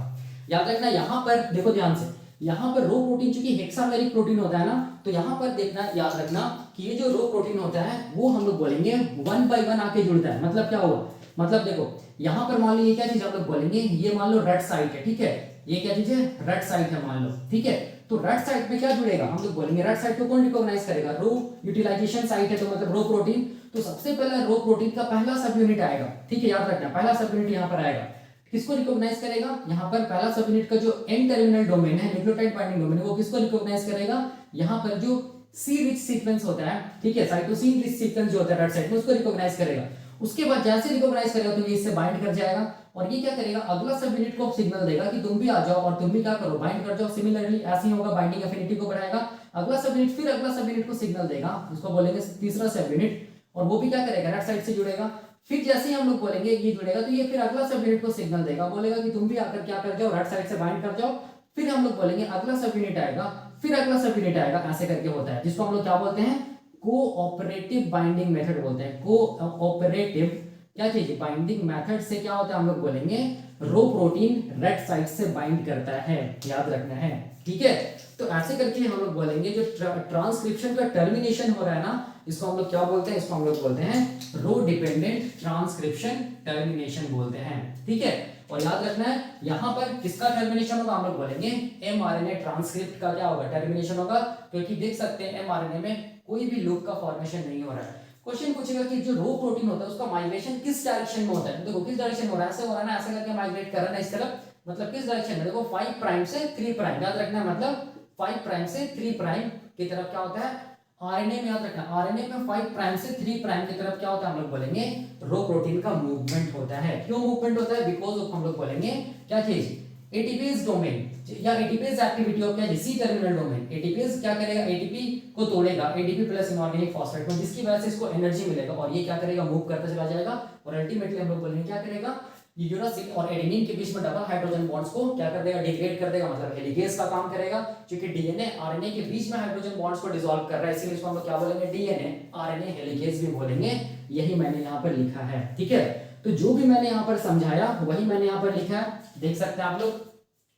याद रखना, यहाँ पर देखो ध्यान से, यहाँ पर रो प्रोटीन चूंकि हेक्सामेरिक प्रोटीन होता है ना, तो यहाँ पर देखना, याद रखना कि ये जो रो प्रोटीन होता है वो हम लोग बोलेंगे 1 by 1 आके जुड़ता है। मतलब क्या हुआ, मतलब देखो यहाँ पर मान लो ये क्या चीज हम लोग बोलेंगे, ये मान लो रेड साइट है। ठीक है, ये क्या चीज है, रेड साइट है मान लो। ठीक है, तो रेड साइट में क्या जुड़ेगा, हम लोग बोलेंगे रेड साइट को कौन रिकॉग्नाइज करेगा, रो यूटिलाइजेशन साइट है, तो मतलब रो प्रोटीन। तो सबसे पहले रो प्रोटीन का पहला सब यूनिट आएगा। ठीक है, याद रखना, पहला सब यूनिट यहाँ पर आएगा। किसको रिकॉग्नाइज करेगा, यहाँ पर पहला सब यूनिट का जो एन टर्मिनल डोमेन है, न्यूक्लियोटाइड बाइंडिंग डोमेन है, वो किसको रिकॉग्नाइज करेगा, यहाँ पर जो सी रिच सीक्वेंस होता है। ठीक है, साइटोसिन रिच सीक्वेंस जो होता है रेड साइट में, उसको रिकॉग्नाइज करेगा। उसके बाद जैसे रिकॉग्नाइज करेगा तो ये इससे बाइंड कर जाएगा, और ये क्या करेगा, अगला सब यूनिट को सिग्नल देगा कि तुम भी आ जाओ, और तुम भी क्या करो, बाइंड कर जाओ। सिमिलरली ऐसे ही होगा, बाइंडिंग एफिनिटी को बढ़ाएगा। अगला सब यूनिट फिर अगला सब यूनिट को सिग्नल देगा, इसको बोलेंगे तीसरा सब यूनिट, और वो भी क्या करेगा, रेड साइड से जुड़ेगा। फिर जैसे ही हम लोग बोलेंगे ये जुड़ेगा, तो ये फिर अगला सब यूनिट को सिग्नल देगा, बोलेगा कि तुम भी आकर क्या कर जाओ, रेड साइड से बाइंड कर जाओ। फिर हम लोग बोलेंगे अगला सब यूनिट आएगा, फिर अगला सब यूनिट आएगा, ऐसे करके होता है, जिसको हम लोग क्या बोलते हैं, कोऑपरेटिव बाइंडिंग मेथड बोलते हैं। कोऑपरेटिव क्या चीज, बाइंडिंग मेथड से क्या होता है, हम लोग बोलेंगे रो प्रोटीन रेड साइड से बाइंड करता है, याद रखना है। ठीक है, तो ऐसे करके हम लोग बोलेंगे जो ट्रांसक्रिप्शन का टर्मिनेशन हो रहा है ना, इसको हम लोग क्या बोलते हैं, इसको हम लोग बोलते हैं रो डिपेंडेंट ट्रांसक्रिप्शन टर्मिनेशन बोलते हैं। ठीक है, और याद रखना है यहाँ पर किसका टर्मिनेशन होगा, हम लोग बोलेंगे एमआरएनए ट्रांसक्रिप्ट का क्या होगा, टर्मिनेशन होगा। क्योंकि देख सकते हैं एमआरएनए में कोई भी लूप का फॉर्मेशन नहीं हो रहा है। क्वेश्चन पूछेगा कि जो रो प्रोटीन होता है उसका माइग्रेशन किस डायरेक्शन में होता है, देखो किस डायरेक्शन में हो रहा है, ऐसे हो रहा है ना, ऐसे करके माइग्रेट कर रहा है इस तरफ, मतलब किस डायरेक्शन में, देखो 5 प्राइम से 3 प्राइम, याद रखना है, मतलब 5 प्राइम से 3 प्राइम की तरफ क्या होता है, आरएनए में, याद रखना आरएनए में 5 प्राइम से 3 प्राइम की तरफ क्या होता है, हम लोग बोलेंगे रो प्रोटीन का मूवमेंट होता है। क्यों मूवमेंट होता है, बिकॉज ऑफ हम लोग बोलेंगे क्या चीज, एटीपीज डोमेन या एटीपीज एक्टिविटी ऑफ क्या, सी टर्मिनल डोमेन। एटीपीज क्या करेगा, एटीपी को तोड़ेगा, एटीपी प्लस इनऑर्गेनिक फॉस्फेट को, जिसकी वजह से इसको एनर्जी मिलेगा, और ये क्या करेगा, मूव करता चला जाएगा, और अल्टीमेटली हम लोग बोलेंगे क्या करेगा, ये यूरासिल और एडेनिन के बीच में डबल हाइड्रोजन बॉन्ड्स को क्या कर देगा, डिग्रेड कर देगा, मतलब हेलिकेज का काम करेगा। क्योंकि डीएनए आरएनए के बीच में हाइड्रोजन बॉन्ड्स को डिसॉल्व कर रहा है, इसीलिए इसको हम लोग क्या बोलेंगे, डीएनए आरएनए हेलिकेज भी बोलेंगे। यही मैंने यहाँ पर लिखा है। ठीक है, तो जो भी मैंने यहाँ पर समझाया वही मैंने यहाँ पर लिखा है, देख सकते हैं आप लोग।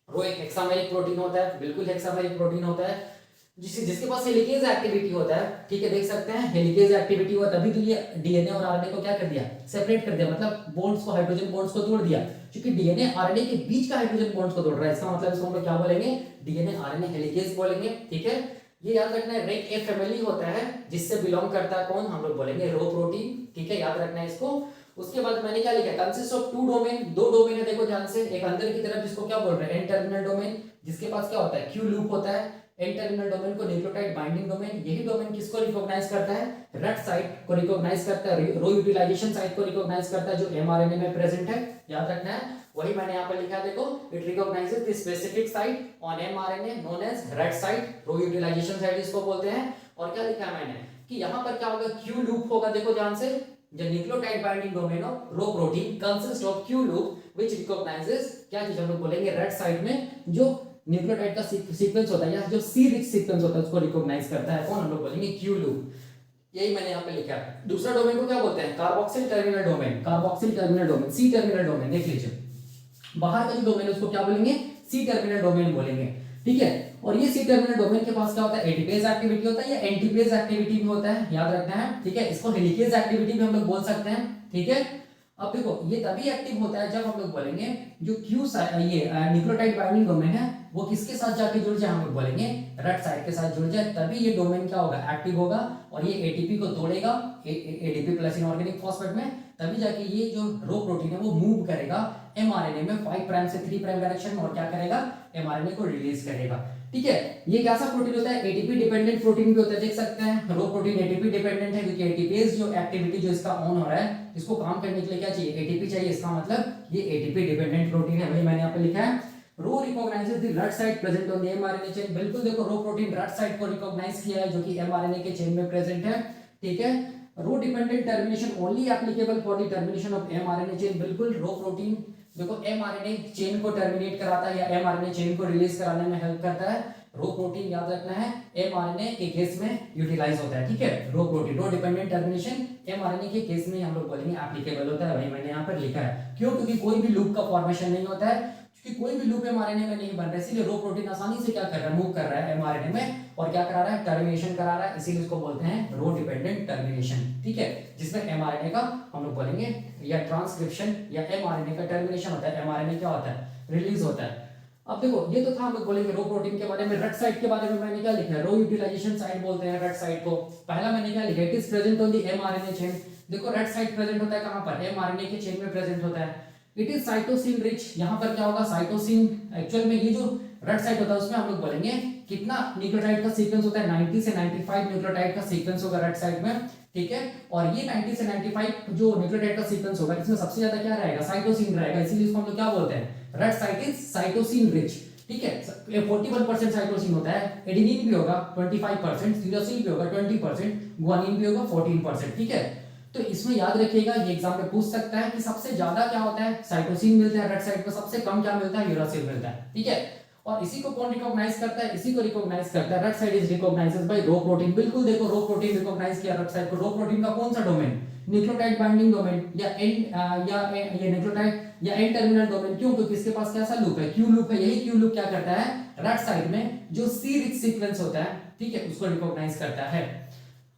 रो एक हेक्सामेरिक प्रोटीन होता है, बिल्कुल हेक्सामेरिक प्रोटीन होता है, जिसके पास हेलिकेज एक्टिविटी होता है। ठीक है, देख सकते हैं हेलिकेज एक्टिविटी हुआ तभी तो ये डीएनए और आरएनए को क्या कर दिया, सेपरेट कर दिया, मतलब बॉन्ड्स को, हाइड्रोजन बॉन्ड्स को तोड़ दिया। क्योंकि डीएनए आरएनए के बीच का हाइड्रोजन बॉन्ड्स को तोड़ रहा है, इसका मतलब इसको हम लोग क्या बोलेंगे, डीएनए आरएनए हेलिकेज बोलेंगे। ठीक है, ये याद रखना है, रेक ए फैमिली होता है, जिससे बिलोंग करता है कौन, हम लोग बोलेंगे रो प्रोटीन। ठीक है, याद रखना है इसको। उसके बाद मैंने क्या लिखा, कंसिस्ट ऑफ 2 डोमेन, 2 डोमेन है, देखो ध्यान से, एक अंदर की तरफ जिसको क्या बोल रहे हैं, एन टर्मिनल डोमेन, जिसके पास क्या होता है, क्यू लूप होता है। एन टर्मिनल डोमेन को न्यूक्लियोटाइड बाइंडिंग डोमेन, यही डोमेन किसको रिकॉग्नाइज करता है, रेड साइट को रिकॉग्नाइज करता है, रो यूटिलाइजेशन साइट को रिकॉग्नाइज करता है, जो एमआरएनए में प्रेजेंट है, याद रखना है। वही मैंने यहाँ पर लिखा है, देखो, it recognises the specific site on mRNA known as rut site, rho utilisation site इसको बोलते हैं। और क्या लिखा है मैंने, कि यहाँ पर क्या होगा, क्यू लूप होगा, देखो ध्यान से, the nucleotide binding domain of rho protein consists of Q loop which recognizes क्या चीज हम लोग बोलेंगे, रेड साइड में जो न्यूक्लियोटाइड का सीक्वेंस होता है या जो सी रिच सीक्वेंस होता है उसको रिकॉग्नाइज करता है कौन, हम लोग बोलेंगे क्यू लूप। यही मैंने यहाँ पे लिखा है। दूसरा डोमेन को क्या बोलते हैं, carboxyl terminal domain, carboxyl terminal domain, C terminal domain. देख लीजिए बाहर का जो डोमेन है उसको क्या बोलेंगे, सी टर्मिनल डोमेन बोलेंगे, ठीक है। और ये सी टर्मिनल डोमेन के पास क्या होता है, एटीपेज एक्टिविटी होता है या एंटीपेज एक्टिविटी भी होता है, याद रखना है, ठीक है। इसको हेलिकेज एक्टिविटी भी हम लोग बोल सकते हैं, ठीक है। अब देखो ये तभी एक्टिव होता है जब हम लोग बोलेंगे जो क्यू ये न्यूक्लियोटाइड बाइंडिंग डोमेन है वो किसके साथ जाके जुड़ जाए, हम लोग बोलेंगे रेड साइड के साथ जुड़ जाए, तभी ये डोमेन क्या होगा, एक्टिव होगा और ये एटीपी को तोड़ेगा एडीपी प्लस इनऑर्गेनिक फॉस्फेट में, तभी जाके ये जो रो प्रोटीन है वो मूव करेगा एमआरएनए में 5 प्राइम से 3 प्राइम डायरेक्शन में और क्या करेगा, एमआरएनए को रिलीज करेगा, ठीक है। ये कैसा प्रोटीन होता है, एटीपी डिपेंडेंट प्रोटीन भी होता है, देख सकते हैं रो प्रोटीन एटीपी डिपेंडेंट है क्योंकि एटीपीज जो एक्टिविटी जो इसका ऑन हो रहा है इसको काम करने के लिए क्या चाहिए, एटीपी चाहिए, इसका मतलब ये एटीपी डिपेंडेंट प्रोटीन है। भाई मैंने यहाँ पे लिखा है rho recognises the rut site present on the mRNA chain. बिल्कुल देखो रो प्रोटीन रेड साइट को रिकॉग्नाइज किया है जो कि एमआरएनए के चेन में प्रेजेंट है, ठीक है। Rho dependent termination only applicable for the termination of mRNA chain. बिल्कुल रो प्रोटीन देखो एमआरएनए चेन को टर्मिनेट कराता है या एमआरएनए चेन को रिलीज कराने में हेल्प करता है। रो प्रोटीन याद रखना है एमआरएनए के केस में यूटिलाइज होता है, ठीक है। रो प्रोटीन रो डिपेंडेंट टर्मिनेशन एमआरएनए के केस में हम लोग बोलेंगे एप्लीकेबल होता है। भाई मैंने यहाँ पर लिखा है क्यों, क्योंकि कोई भी लूप का फॉर्मेशन नहीं होता है, क्योंकि कोई भी लूप एमआरएनए में नहीं बन रहा है, इसलिए रो प्रोटीन आसानी से क्या कर रहा है, मूव कर रहा है एमआरएनए में और क्या करा रहा है, टर्मिनेशन करा रहा है, इसीलिए इसको बोलते हैं रो डिपेंडेंट टर्मिनेशन, ठीक है। जिसमें एमआरएनए का हम लोग बोलेंगे या ट्रांसक्रिप्शन या एमआरएनए का टर्मिनेशन होता है, एमआरएनए क्या होता है, रिलीज होता है। अब देखो ये तो था हम लोग बोलेंगे रो प्रोटीन के बारे में। रेड साइट के बारे में मैंने क्या लिखा है, रो यूटिलाइजेशन साइट बोलते हैं रेड साइट को। पहला मैंने क्या लिखा है, it is present on the mRNA chain. देखो रेड साइट प्रेजेंट होता है कहां पर, एमआरएनए के चेन में प्रेजेंट होता है। इट इज साइटोसिन रिच, यहां पर क्या होगा, साइटोसिन एक्चुअल में ये जो रेड साइट होता है उसमें हम लोग बोलेंगे कितना न्यूक्लियोटाइड का सीक्वेंस होता है, 90 से 95 न्यूक्लियोटाइड का सीक्वेंस होगा रेड साइट में, ठीक है। और ये 90 से 95 जो न्यूक्लियोटाइड का सीक्वेंस होगा इसमें सबसे ज्यादा क्या रहेगा, साइटोसिन रहेगा, इसीलिए इसको हम लोग क्या बोलते हैं, red site is cytosine rich, ठीक है। 41% साइटोसिन होता है, एडेनिन भी होगा 25%, यूरासिल भी होगा 20%, गुआनिन भी होगा 14%, ठीक है। तो इसमें याद रखिएगा ये एग्जाम में पूछ सकता है कि सबसे ज्यादा क्या होता है, साइटोसिन मिलता है रेड साइट पर, सबसे कम क्या मिलता है, यूरासिल मिलता है, ठीक है। और इसी को कौन रिकॉग्नाइज करता है, इसी को रिकॉग्नाइज करता है red site is recognised by rho protein. बिल्कुल देखो रो प्रोटीन रिकॉग्नाइज किया रेड साइट को। रो प्रोटीन का कौन सा डोमेन, न्यूक्लियोटाइड बाइंडिंग डोमेन या ये न्यूक्लियोटाइड या एन टर्मिनल डोमेन। क्यों, क्योंकि इसके पास कैसा लूप है, क्यू लूप है। यही क्यू लूप क्या करता है, रेड साइड में जो सी रिच सीक्वेंस होता है, ठीक है, उसको रिकॉग्नाइज करता है।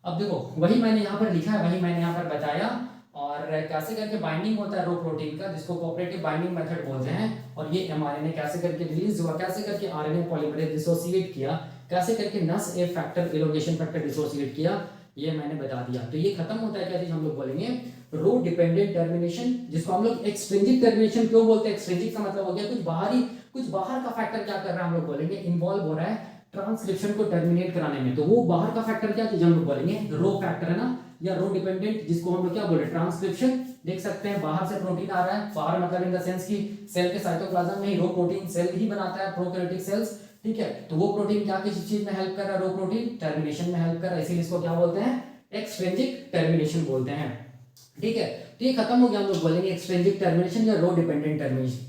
अब देखो वही मैंने यहाँ पर लिखा है, वही मैंने यहाँ पर बताया और कैसे करके बाइंडिंग होता है रो प्रोटीन का, जिसको कोऑपरेटिव बाइंडिंग मेथड बोलते हैं। और ये एमआरएनए कैसे करके रिलीज हुआ, कैसे करके आरएनए पॉलीमरेज डिसोसिएट किया, कैसे करके नस ए फैक्टर एलोंगेशन फैक्टर डिसोसिएट किया, ये मैंने बता दिया। तो ये खत्म होता है क्या चीज, हम लोग बोलेंगे रो डिपेंडेंट टर्मिनेशन, जिसको हम लोग एक्सट्रिंसिक टर्मिनेशन क्यों बोलते हैं। एक्सट्रिंसिक का मतलब हो गया कुछ बाहर का फैक्टर क्या कर रहा है, हम लोग बोलेंगे इन्वॉल्व हो रहा है ट्रांसक्रिप्शन को टर्मिनेट कराने में। तो वो बाहर का फैक्टर क्या चीज हम लोग बोलेंगे, रो फैक्टर है ना, या रो डिपेंडेंट, जिसको हम लोग क्या बोले, ट्रांसक्रिप्शन। देख सकते हैं बाहर से प्रोटीन आ रहा है, बाहर मतलब इन द सेंस की सेल के साइटोप्लाज्म में ही रो प्रोटीन सेल ही बनाता है, प्रोकैरियोटिक सेल्स, ठीक है। तो वो प्रोटीन क्या किसी चीज में हेल्प कर रहा है, रो प्रोटीन टर्मिनेशन में हेल्प कर रहा है, इसीलिए इसको क्या बोलते हैं, एक्सट्रिंसिक टर्मिनेशन बोलते हैं, ठीक है। तो ये खत्म हो गया, हम लोग बोलेंगे एक्सट्रिंसिक टर्मिनेशन या रो डिपेंडेंट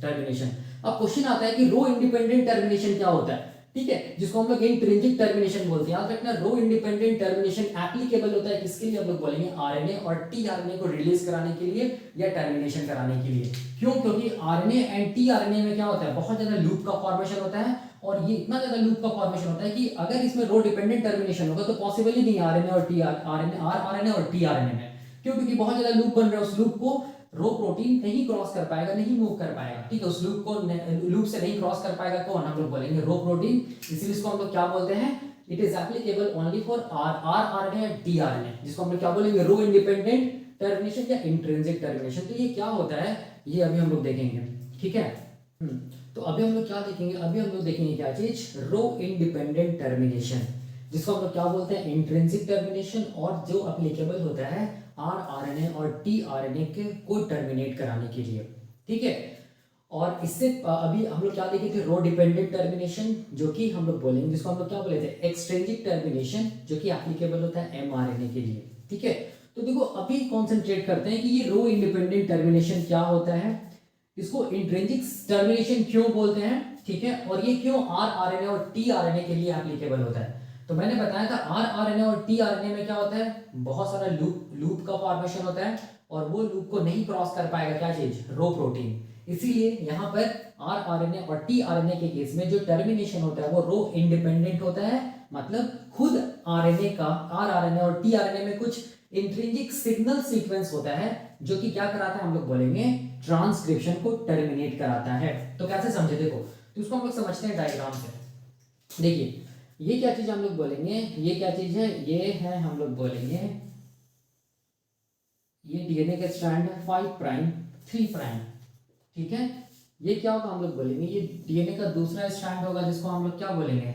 टर्मिनेशन। अब क्वेश्चन आता है कि रो इंडिपेंडेंट टर्मिनेशन क्या होता है, ठीक है, जिसको हम लोग इंट्रिंसिक टर्मिनेशन बोलते हैं। याद रखना रो इंडिपेंडेंट टर्मिनेशन एप्लीकेबल होता है किसके लिए, हम लोग बोलेंगे आरएनए और टीआरएनए को रिलीज कराने के लिए या टर्मिनेशन कराने के लिए। क्यों, क्योंकि आरएनए एंड टीआरएनए में क्या होता है, बहुत ज्यादा लूप का फॉर्मेशन होता है और ये इतना ज्यादा लूप का फॉर्मेशन होता है कि अगर इसमें रो डिपेंडेंट टर्मिनेशन होगा तो पॉसिबल ही नहीं आरएनए और आरएनए और टीआरएनए में। क्यों, क्योंकि बहुत ज्यादा लूप बन रहा है, उस लूप को रो प्रोटीन नहीं क्रॉस कर पाएगा, नहीं मूव कर पाएगा, ठीक है। उस लूप को लूप से नहीं क्रॉस कर पाएगा कौन, हम लोग बोलेंगे रो प्रोटीन। इसीलिए इसको हम लोग क्या बोलते हैं, it is applicable only for RNA and tRNA, जिसको हम लोग क्या बोलेंगे, रो इंडिपेंडेंट टर्मिनेशन या इंट्रिंसिक टर्मिनेशन। तो ये क्या होता है, ये अभी हम लोग देखेंगे, ठीक है। तो अभी हम लोग क्या देखेंगे, अभी हम लोग देखेंगे क्या चीज, रो इंडिपेंडेंट टर्मिनेशन, जिसको हम लोग क्या बोलते हैं, इंट्रिंसिक टर्मिनेशन, और जो एप्लीकेबल होता है आरएनए और टीआरएनए के को टर्मिनेट कराने के लिए, ठीक है। और इससे अभी हम लोग क्या देखेंगे, रो डिपेंडेंट टर्मिनेशन, जो कि हम लोग बोलेंगे, जिसको हम लोग क्या बोले थे, एक्सट्रिंसिक टर्मिनेशन, जो कि एप्लीकेबल होता है एमआरएनए के लिए, ठीक है। तो देखो अभी कॉन्सेंट्रेट करते हैं कि ये रो इंडिपेंडेंट टर्मिनेशन क्या होता है, इसको इंट्रिंसिक टर्मिनेशन क्यों बोलते हैं, ठीक है। और ये क्यों rRNA और tRNA के लिए एप्लीकेबल होता है? तो मैंने बताया था rRNA और tRNA में क्या होता है, बहुत सारा लूप का फॉर्मेशन होता है और वो लूप को नहीं क्रॉस कर पाएगा क्या चीज, रो प्रोटीन। इसीलिए यहाँ पर rRNA और tRNA के केस में जो टर्मिनेशन होता है वो रो इंडिपेंडेंट होता है, मतलब खुद RNA का, rRNA और tRNA में कुछ इंट्रिंसिक सिग्नल सीक्वेंस होता है जो कि क्या कराता है, हम लोग बोलेंगे ट्रांसक्रिप्शन को टर्मिनेट कराता है। तो कैसे समझे, देखो तो उसको हम लोग समझते हैं डायग्राम से। देखिए ये क्या चीज हम लोग बोलेंगे, ये क्या चीज है, ये है हम लोग बोलेंगे ये डीएनए का स्ट्रैंड है 5 प्राइम 3 प्राइम, ठीक है। ये क्या होगा, हम लोग बोलेंगे ये डीएनए का दूसरा स्ट्रैंड होगा जिसको हम लोग क्या बोलेंगे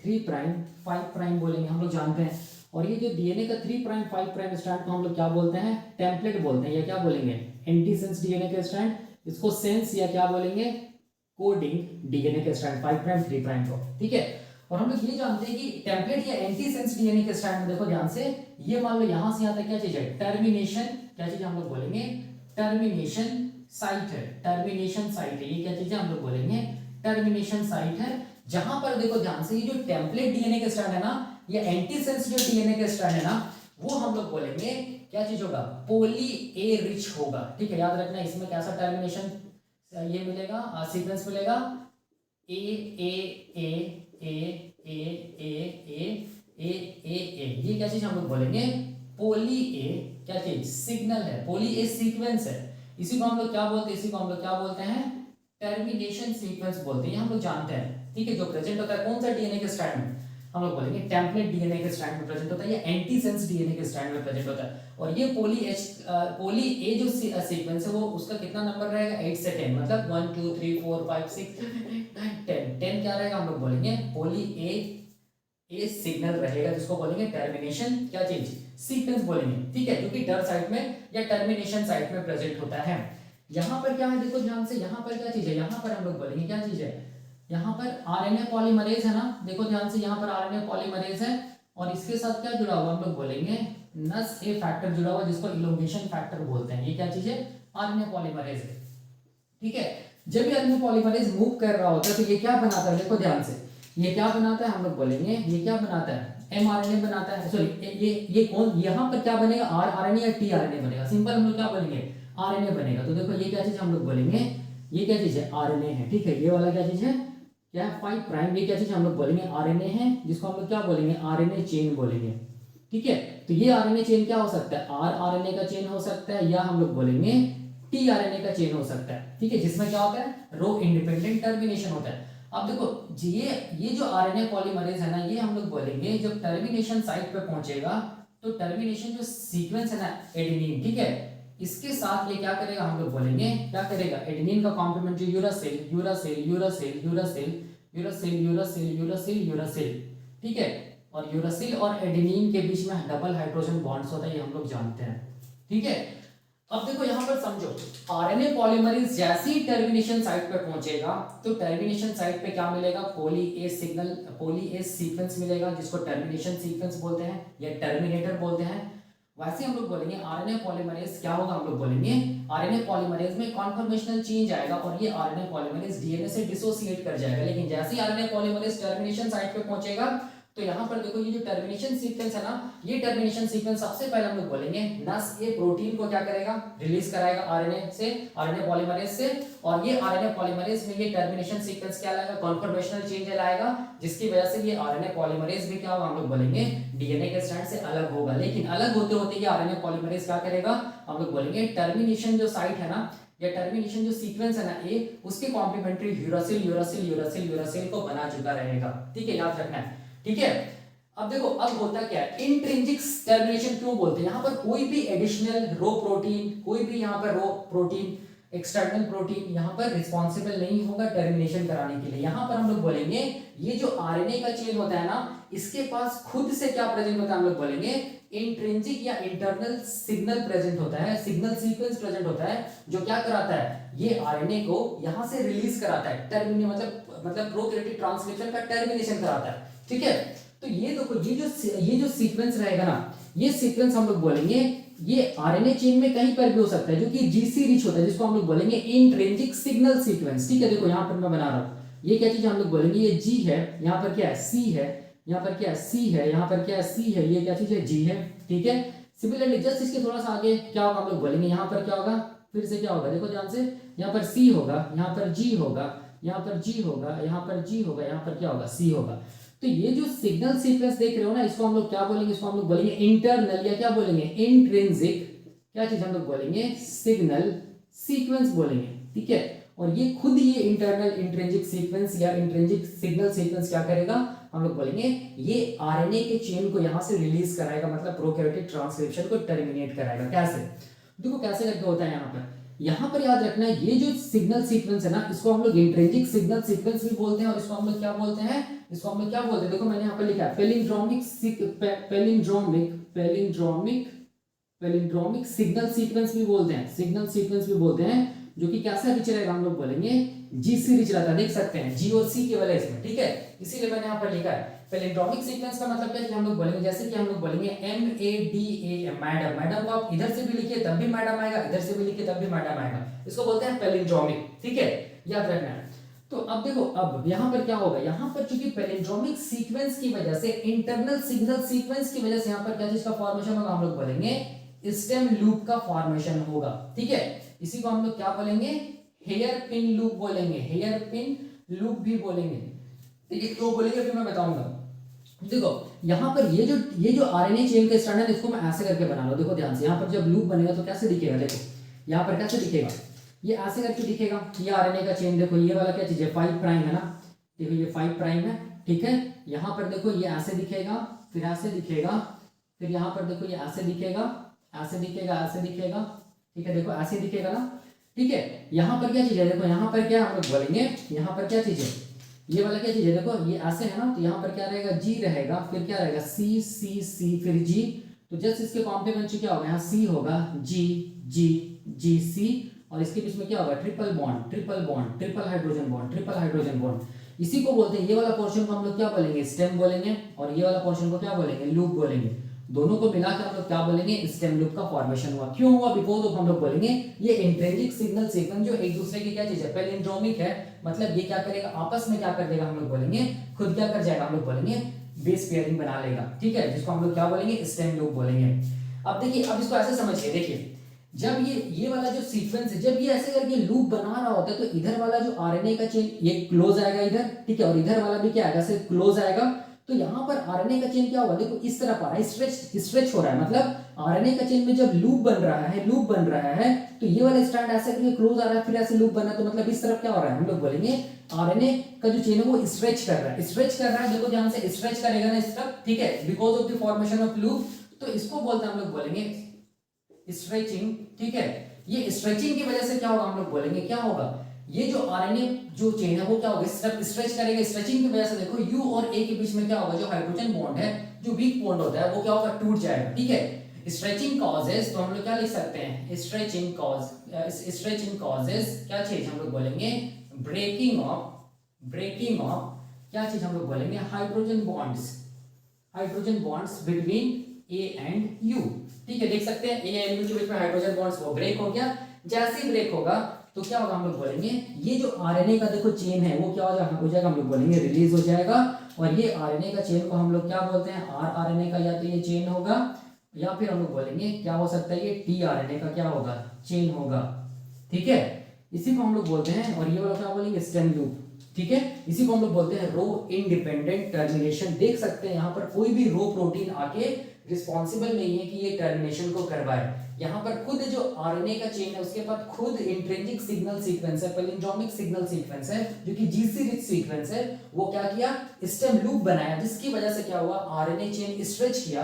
3 प्राइम 5 प्राइम बोलेंगे, हम लोग जानते हैं। और ये जो डीएनए का 3 प्राइम 5 प्राइम स्ट्रैंड को हम लोग क्या बोलते हैं, टेम्पलेट बोलते हैं, या क्या बोलेंगे एंटीसेंस डीएनए का स्ट्रैंड, इसको सेंस या क्या बोलेंगे कोडिंग डीएनए का स्ट्रैंड 5 प्राइम 3 प्राइम को, ठीक है। और हम लोग ये जानते हैं कि टेम्पलेट या एंटीसेंस डीएनए के स्ट्रैंड में देखो ध्यान से, ये मान लो यहां से यहां तक क्या चीज है, टर्मिनेशन, क्या चीज हम लोग बोलेंगे टर्मिनेशन साइट है, टर्मिनेशन साइट है, ये क्या चीज है हम लोग बोलेंगे टर्मिनेशन साइट है। जहां पर देखो ध्यान से ये जो टेम्पलेट डीएनए के स्ट्रैंड है ना, या एंटीसेंस जो डीएनए के स्ट्रैंड है ना, वो हम लोग बोलेंगे क्या चीज होगा, पोली ए रिच होगा, ठीक है। याद रखना इसमें कैसा टर्मिनेशन ये मिलेगा, सीक्वेंस मिलेगा ए ए ए ए ए ए ए ए ए ए, ये क्या चीज हम लोग बोलेंगे पोली ए, क्या चीज सिग्नल है, पोली ए सीक्वेंस है। इसी को हम लोग क्या बोलते हैं, इसी को हम लोग क्या बोलते हैं टर्मिनेशन सीक्वेंस बोलते हैं, हम लोग जानते हैं, ठीक है। जो प्रेजेंट होता है कौन सा डीएनए के स्ट्रैंड में, हम लोग बोलेंगे टेम्पलेट डीएनए के स्ट्रैंड में प्रेजेंट होता है, या एंटीसेंस डीएनए के स्ट्रैंड में प्रेजेंट होता है। और ये पोली ए जो सीक्वेंस है वो उसका कितना नंबर रहेगा 8 से 10, मतलब 1 2 3 4 5 6 7 8 9 10, 10 क्या रहेगा, हम लोग बोलेंगे पोली ए सिग्नल रहेगा, जिसको बोलेंगे टर्मिनेशन क्या चीज सीक्वेंस बोलेंगे, ठीक है, जो कि टर साइट में या टर्मिनेशन साइट में प्रेजेंट होता है। यहाँ पर क्या है देखो ध्यान से, यहाँ पर क्या चीज है, यहाँ पर हम लोग बोलेंगे क्या चीज है, यहाँ पर आरएनए पॉलीमरेज है ना, देखो ध्यान से यहाँ पर आरएनए पॉलीमरेज है और इसके साथ क्या जुड़ा हुआ, हम लोग बोलेंगे नस ए फैक्टर जुड़ा हुआ जिसको इलोंगेशन फैक्टर बोलते हैं। ये क्या चीज है, आरएनए पॉलीमरेज है, ठीक है। जब ये आरएनए पॉलीमरेज मूव कर रहा होता है तो ये क्या बनाता है, देखो ध्यान से, ये क्या बनाता है, हम लोग बोलेंगे ये क्या बनाता है, एमआरएनए बनाता है, सॉरी ये कौन, यहाँ पर क्या बनेगा आरएनए या टीआरएनए बनेगा, सिंपल हम लोग क्या बोलेंगे आरएनए बनेगा। तो देखो ये क्या चीज हम लोग बोलेंगे, ये क्या चीज है आरएनए है, ठीक है। ये वाला क्या चीज है, क्या 5 प्राइम, ये क्या चीज हम लोग बोलेंगे आरएनए है, जिसको हम लोग क्या बोलेंगे आरएनए चेन बोलेंगे, ठीक है। तो ये आरएनए चेन क्या हो सकता है, आरएनए का चेन हो सकता है, या हम लोग बोलेंगे टीआरएनए का चेन हो सकता है, ठीक है, जिसमें क्या होता है रो इंडिपेंडेंट टर्मिनेशन होता है। अब देखो ये जो आरएनए पॉलीमरेज है ना, ये हम लोग बोलेंगे जब टर्मिनेशन साइट पे पहुंचेगा तो टर्मिनेशन जो सीक्वेंस है ना एडेनिन, ठीक है, इसके साथ ये क्या करेगा, हम लोग बोलेंगे क्या करेगा, एडेनिन का complementary uracil uracil uracil uracil uracil uracil uracil uracil, ठीक है। और यूरासिल और एडेनिन के बीच में डबल हाइड्रोजन बॉन्ड्स होता है, ये हम लोग जानते हैं, ठीक है। अब देखो यहां पर समझो, आरएनए पॉलीमरेज जैसे ही टर्मिनेशन साइट पे पहुंचेगा तो टर्मिनेशन साइट पे क्या मिलेगा, पोली ए सिग्नल, पोली ए सीक्वेंस मिलेगा, जिसको टर्मिनेशन सीक्वेंस बोलते हैं या टर्मिनेटर बोलते हैं। वैसे हम लोग बोलेंगे आरएनए पॉलीमरेज क्या होगा, हम लोग बोलेंगे आरएनए पॉलीमरेज में कॉन्फर्मेशनल चेंज आएगा और ये आरएनए पॉलीमरेज डीएनए से डिसोसिएट कर जाएगा। लेकिन जैसे ही आरएनए पॉलीमरेज टर्मिनेशन साइट पे पहुंचेगा तो यहाँ पर देखो ये जो टर्मिनेशन सीक्वेंस है ना, ये टर्मिनेशन सीक्वेंस सबसे पहले हम लोग बोलेंगे नस ए प्रोटीन को क्या करेगा, रिलीज कराएगा आरएनए से, आरएनए पॉलीमरेज से। और ये आरएनए पॉलीमरेज में ये टर्मिनेशन सीक्वेंस क्या लाएगा, कॉन्फर्मेशनल चेंज लाएगा, जिसकी वजह से ये आरएनए पॉलीमरेज भी क्या होगा, हम लोग बोलेंगे डीएनए के स्ट्रैंड से अलग होगा। लेकिन अलग होते होते ये आरएनए पॉलीमरेज क्या करेगा, हम लोग बोलेंगे टर्मिनेशन जो साइट है ना, या टर्मिनेशन जो सीक्वेंस है ना ए, उसके complementary uracil uracil uracil uracil को बना चुका रहेगा, ठीक है, याद रखना है, ठीक है। अब देखो अब होता क्या है, इंट्रिंसिक टर्मिनेशन क्यों बोलते हैं, यहाँ पर कोई भी एडिशनल रो प्रोटीन, कोई भी यहाँ पर रो प्रोटीन एक्सटर्नल प्रोटीन यहाँ पर रिस्पॉन्सिबल नहीं होगा टर्मिनेशन कराने के लिए। यहाँ पर हम लोग बोलेंगे ये जो आरएनए का चेन होता है ना, इसके पास खुद से क्या प्रेजेंट होता है, हम लोग बोलेंगे इंट्रिंसिक या इंटरनल सिग्नल प्रेजेंट होता है, सिग्नल सीक्वेंस प्रेजेंट होता है, जो क्या कराता है, ये आरएनए को यहाँ से रिलीज कराता है, टर्मिनेशन मतलब प्रोकैरियोटिक ट्रांसक्रिप्शन का टर्मिनेशन कराता है, ठीक है। तो ये देखो ये जो सीक्वेंस रहेगा ना, ये सीक्वेंस हम लोग बोलेंगे ये आरएनए चेन में कहीं पर भी हो सकता है, जो कि जीसी रिच होता है, जिसको हम लोग बोलेंगे इंट्रिंसिक सिग्नल सीक्वेंस, ठीक है। देखो यहाँ पर मैं बना रहा हूँ, ये क्या चीज हम लोग बोलेंगे, ये जी है, यहाँ पर क्या है सी है, यहाँ पर क्या है सी है, यहाँ पर क्या है सी है, ये क्या चीज है जी है, ठीक है। सिमिलरली जस्ट इसके थोड़ा सा आगे क्या होगा हम लोग बोलेंगे, यहाँ पर क्या होगा, फिर से क्या होगा देखो ध्यान से, यहाँ पर सी होगा, यहाँ पर जी होगा, यहाँ पर जी होगा, यहाँ पर जी होगा, यहाँ पर क्या होगा सी होगा। तो ये जो सिग्नल सीक्वेंस देख रहे हो ना, इसको हम लोग क्या बोलेंगे, इसको हम लोग बोलेंगे इंटरनल या क्या बोलेंगे इंट्रिंसिक, क्या चीज हम लोग बोलेंगे सिग्नल सीक्वेंस बोलेंगे, ठीक है। और ये खुद ये इंटरनल इंट्रिंसिक सीक्वेंस या इंट्रिंसिक सिग्नल सीक्वेंस क्या करेगा, हम लोग बोलेंगे ये आरएनए के चेन को यहां से रिलीज कराएगा, मतलब प्रोकैरियोटिक ट्रांसक्रिप्शन को टर्मिनेट कराएगा। कैसे, देखो कैसे करके होता है यहाँ पर याद रखना है, ये जो सिग्नल सीक्वेंस है ना, इसको हम लोग इंट्रिंसिक सिग्नल सीक्वेंस भी बोलते हैं, और इसको हम लोग क्या बोलते हैं, इसको हम लोग क्या बोलते हैं, देखो मैंने यहाँ पर लिखा है पैलिंड्रोमिक सिग्नल सीक्वेंस भी बोलते हैं, सिग्नल सीक्वेंस भी बोलते हैं, जो कि कैसा रिच रहेगा, हम लोग बोलेंगे जीसी रिच रहता है, देख सकते हैं जी और सी केवल है इसमें, ठीक है। इसीलिए मैंने यहाँ पर लिखा है पैलिंड्रोमिक सीक्वेंस का मतलब क्या है, हम लोग बोलेंगे जैसे कि हम लोग बोलेंगे MADA मैडम, मैडम को आप इधर से भी लिखिए तब भी मैडम आएगा, इधर से भी लिखिए तब भी मैडम आएगा, इसको बोलते हैं पैलिंड्रोमिक, ठीक है, याद रखना है। तो अब देखो, अब यहाँ पर क्या होगा, यहाँ पर चूंकि पैलिंड्रोमिक सीक्वेंस की वजह से, इंटरनल सिग्नल सीक्वेंस की वजह से यहाँ पर क्या चीज का फॉर्मेशन होगा, हम लोग बोलेंगे स्टेम लूप का फॉर्मेशन होगा, ठीक है। इसी को हम लोग क्या बोलेंगे, हेयर पिन लूप बोलेंगे, हेयर पिन लूप भी बोलेंगे, ठीक है। क्यों बोलेंगे फिर मैं बताऊंगा। देखो यहाँ पर ये जो आरएनए चेन का स्ट्रैंड है, इसको मैं ऐसे करके बना लो, देखो ध्यान से, यहाँ पर जब लूप बनेगा तो कैसे दिखेगा, देखो यहाँ पर कैसे दिखेगा, ये ऐसे करके दिखेगा, ये आरएनए का चेन, देखो ये वाला क्या चीज है 5 प्राइम है ना, देखो ये 5 प्राइम है, ठीक है। यहाँ पर देखो ये ऐसे दिखेगा, फिर ऐसे दिखेगा, फिर यहाँ पर देखो ये ऐसे दिखेगा, ऐसे दिखेगा, ऐसे दिखेगा, ठीक है, देखो ऐसे दिखेगा ना, ठीक है। यहाँ पर क्या चीज है, देखो यहाँ पर क्या हम लोग बोलेंगे, यहाँ पर क्या चीज है, ये वाला क्या चीज है, देखो ये ऐसे है ना, तो यहाँ पर क्या रहेगा जी रहेगा, फिर क्या रहेगा सी सी सी, फिर जी, तो जस्ट इसके कॉम्प्लीमेंट्री क्या होगा, यहाँ सी होगा, जी जी जी सी, और इसके बीच में क्या होगा triple bond, triple bond, triple hydrogen bond, triple hydrogen bond. इसी को बोलते हैं, ये वाला पोर्शन को हम लोग क्या बोलेंगे स्टेम बोलेंगे, और ये वाला पोर्शन को क्या बोलेंगे लूप बोलेंगे। दोनों को मिलाकर हम लोग क्या बोलेंगे स्टेम लूप का फॉर्मेशन हुआ। क्यों हुआ, बिकॉज ऑफ हम लोग बोलेंगे ये इंट्रिंसिक सिग्नल सीक्वेंस जो एक दूसरे की क्या चीज है पैलिंड्रोमिक है, मतलब ये क्या करेगा आपस में क्या कर देगा, हम लोग बोलेंगे खुद क्या कर जाएगा, हम लोग बोलेंगे बेस पेयरिंग बना लेगा, ठीक है, जिसको हम लोग क्या बोलेंगे स्टेम लूप बोलेंगे। अब देखिए, अब इसको ऐसे समझिए, देखिए जब ये वाला जो सीक्वेंस है, जब ये ऐसे करके लूप बना रहा होता है, तो इधर वाला जो आरएनए का चेन ये क्लोज आएगा इधर, ठीक है, और इधर वाला भी क्या आएगा सिर्फ क्लोज आएगा। तो यहाँ पर आरएनए का चेन क्या होगा, देखो इस तरफ आ रहा है, स्ट्रेच हो रहा है, मतलब आरएनए का चेन में जब लूप बन रहा है, तो ये वाला स्ट्रैंड ऐसे करके क्लोज आ रहा है, फिर ऐसे लूप बना, तो मतलब इस तरफ क्या हो रहा है, हम लोग बोलेंगे आरएनए का जो चेन है वो स्ट्रेच कर रहा है, देखो ध्यान से स्ट्रेच करेगा ना इस तरफ, ठीक है, because of the formation of loop, तो इसको बोलते हैं हम लोग बोलेंगे स्ट्रेचिंग, ठीक है। ये स्ट्रेचिंग की वजह से क्या होगा, हम लोग बोलेंगे क्या होगा, ये जो आरएनए जो चेन है वो क्या होगा स्ट्रेच करेगा, स्ट्रेचिंग की वजह से देखो यू और ए के बीच में क्या होगा, जो हाइड्रोजन बॉन्ड है जो वीक बॉन्ड होता है वो क्या होगा टूट जाएगा, ठीक है। स्ट्रेचिंग कॉजेस, तो हम लोग क्या लिख सकते हैं स्ट्रेचिंग कॉजेस क्या चीज हम लोग बोलेंगे ब्रेकिंग ऑफ क्या चीज हम लोग बोलेंगे hydrogen bonds between A and you, ठीक है, देख सकते हैं ए एंड यू के बीच में हाइड्रोजन बॉन्ड्स वो ब्रेक हो गया। जैसे ही ब्रेक होगा तो क्या होगा, हम लोग बोलेंगे ये जो आरएनए का देखो चेन है वो क्या हो जाएगा, हम लोग बोलेंगे रिलीज हो जाएगा। और ये आरएनए का चेन को हम लोग क्या बोलते हैं आरएनए का, या तो ये चेन होगा या फिर हम लोग बोलेंगे क्या हो सकता है ये टीआरएनए का क्या होगा चेन होगा, ठीक है, इसी को हम लोग बोलते हैं। और ये वाला क्या बोलेंगे स्टेम लूप, ठीक है, इसी को हम लोग बोलते हैं रो इंडिपेंडेंट टर्मिनेशन। देख सकते हैं यहाँ पर कोई भी रो प्रोटीन आके रिस्पॉन्सिबल नहीं है कि ये टर्मिनेशन को करवाए। यहाँ पर खुद जो आरएनए का चेन है उसके पास खुद इंट्रिंसिक सिग्नल सीक्वेंस है, पैलिंड्रोमिक सिग्नल सीक्वेंस है, जो कि जीसी रिच सीक्वेंस है। वो क्या किया स्टेम लूप बनाया, जिसकी वजह से क्या हुआ आरएनए चेन स्ट्रेच किया,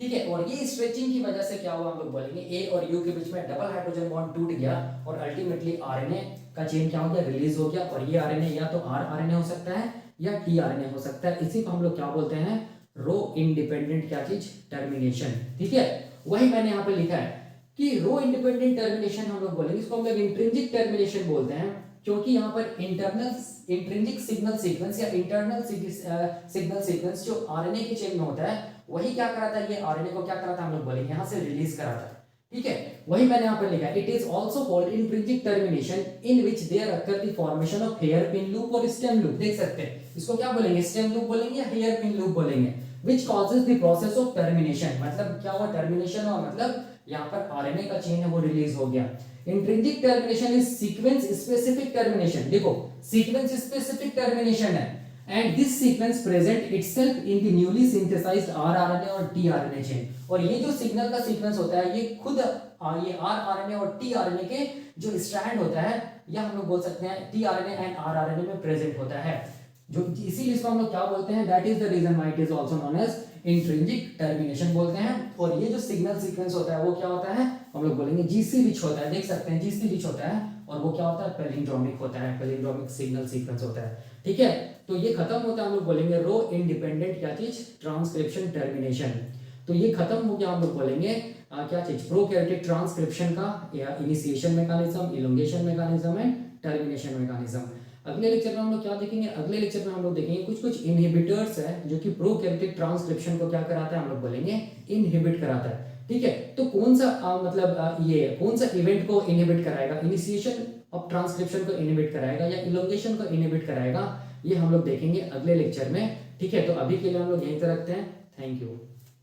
ठीक है। और ये स्ट्रेचिंग की वजह से क्या हुआ, हम लोग बोलेंगे ए और यू के बीच में डबल हाइड्रोजन बॉन्ड टूट गया और अल्टीमेटली आरएनए का चेन क्या हो गया रिलीज हो गया। और ये आरएनए या तो आरएनए हो सकता है या टीआरएनए हो सकता है। इसी को हम लोग क्या बोलते हैं रो इंडिपेंडेंट क्या चीज टर्मिनेशन, ठीक है। वही मैंने यहाँ पे लिखा है कि रो इंडिपेंडेंट टर्मिनेशन हम लोग बोलेंगे, इसको हम लोग इंट्रिंसिक टर्मिनेशन बोलते हैं, क्योंकि यहाँ पर इंट्रिंसिक सिग्नल सीक्वेंस या इंटरनल सिग्नल सीक्वेंस जो आरएनए के चेन में होता है वही क्या कराता है, ये आरएनए को क्या कराता है हम लोग बोलेंगे यहाँ से रिलीज कराता है, ठीक है। वही मैंने यहाँ पर लिखा है, it is also called intrinsic termination in which there occur the formation of hairpin loop और स्टेम लूप। देख सकते हैं इसको क्या बोलेंगे, स्टेम लूप बोलेंगे या हेयर पिन लूप बोलेंगे, which causes the process of termination। मतलब क्या हुआ, टर्मिनेशन हुआ, मतलब यहाँ पर आरएनए का चेन है वो रिलीज हो गया। Intrinsic termination is sequence specific termination, देखो सीक्वेंस स्पेसिफिक टर्मिनेशन है, and this sequence present itself in the newly synthesised rRNA और टीआरएनए चेन। और ये जो सिग्नल का सीक्वेंस होता है ये खुद ये आरआरएनए और टीआरएनए के जो स्ट्रैंड होता है, या हम लोग बोल सकते हैं टीआरएनए एंड आरआरएनए में प्रेजेंट होता है, जो इसीलिए इसको हम लोग क्या बोलते हैं, that is the reason why it is also known as intrinsic termination बोलते हैं। और ये जो सिग्नल सीक्वेंस होता है वो क्या होता है, हम लोग बोलेंगे जीसी रिच होता है। देख सकते हैं जीसी रिच होता है, और वो क्या होता है, पैलिंड्रोमिक होता है, पैलिंड्रोमिक सिग्नल सीक्वेंस होता है। ठीक है, तो ये खत्म होता है, हम लोग बोलेंगे रो इंडिपेंडेंट क्या चीज, ट्रांसक्रिप्शन टर्मिनेशन। तो ये खत्म हो गया, हम लोग बोलेंगे क्या चीज, प्रोकैरियोटिक ट्रांसक्रिप्शन का initiation mechanism, elongation mechanism and termination mechanism. अगले लेक्चर में हम लोग क्या देखेंगे, अगले लेक्चर में हम लोग देखेंगे कुछ कुछ इनहिबिटर्स है जो कि प्रोकैरियोटिक ट्रांसक्रिप्शन को क्या कराता है, हम लोग बोलेंगे इनहिबिट कराता है। ठीक है, तो कौन सा ये कौन सा इवेंट को इनहिबिट कराएगा, इनिशिएशन ऑफ ट्रांसक्रिप्शन को इनहिबिट कराएगा या इलोंगेशन को इनहिबिट कराएगा, ये हम लोग देखेंगे अगले लेक्चर में। ठीक है, तो अभी के लिए हम लोग यहीं तक रखते हैं। Thank you.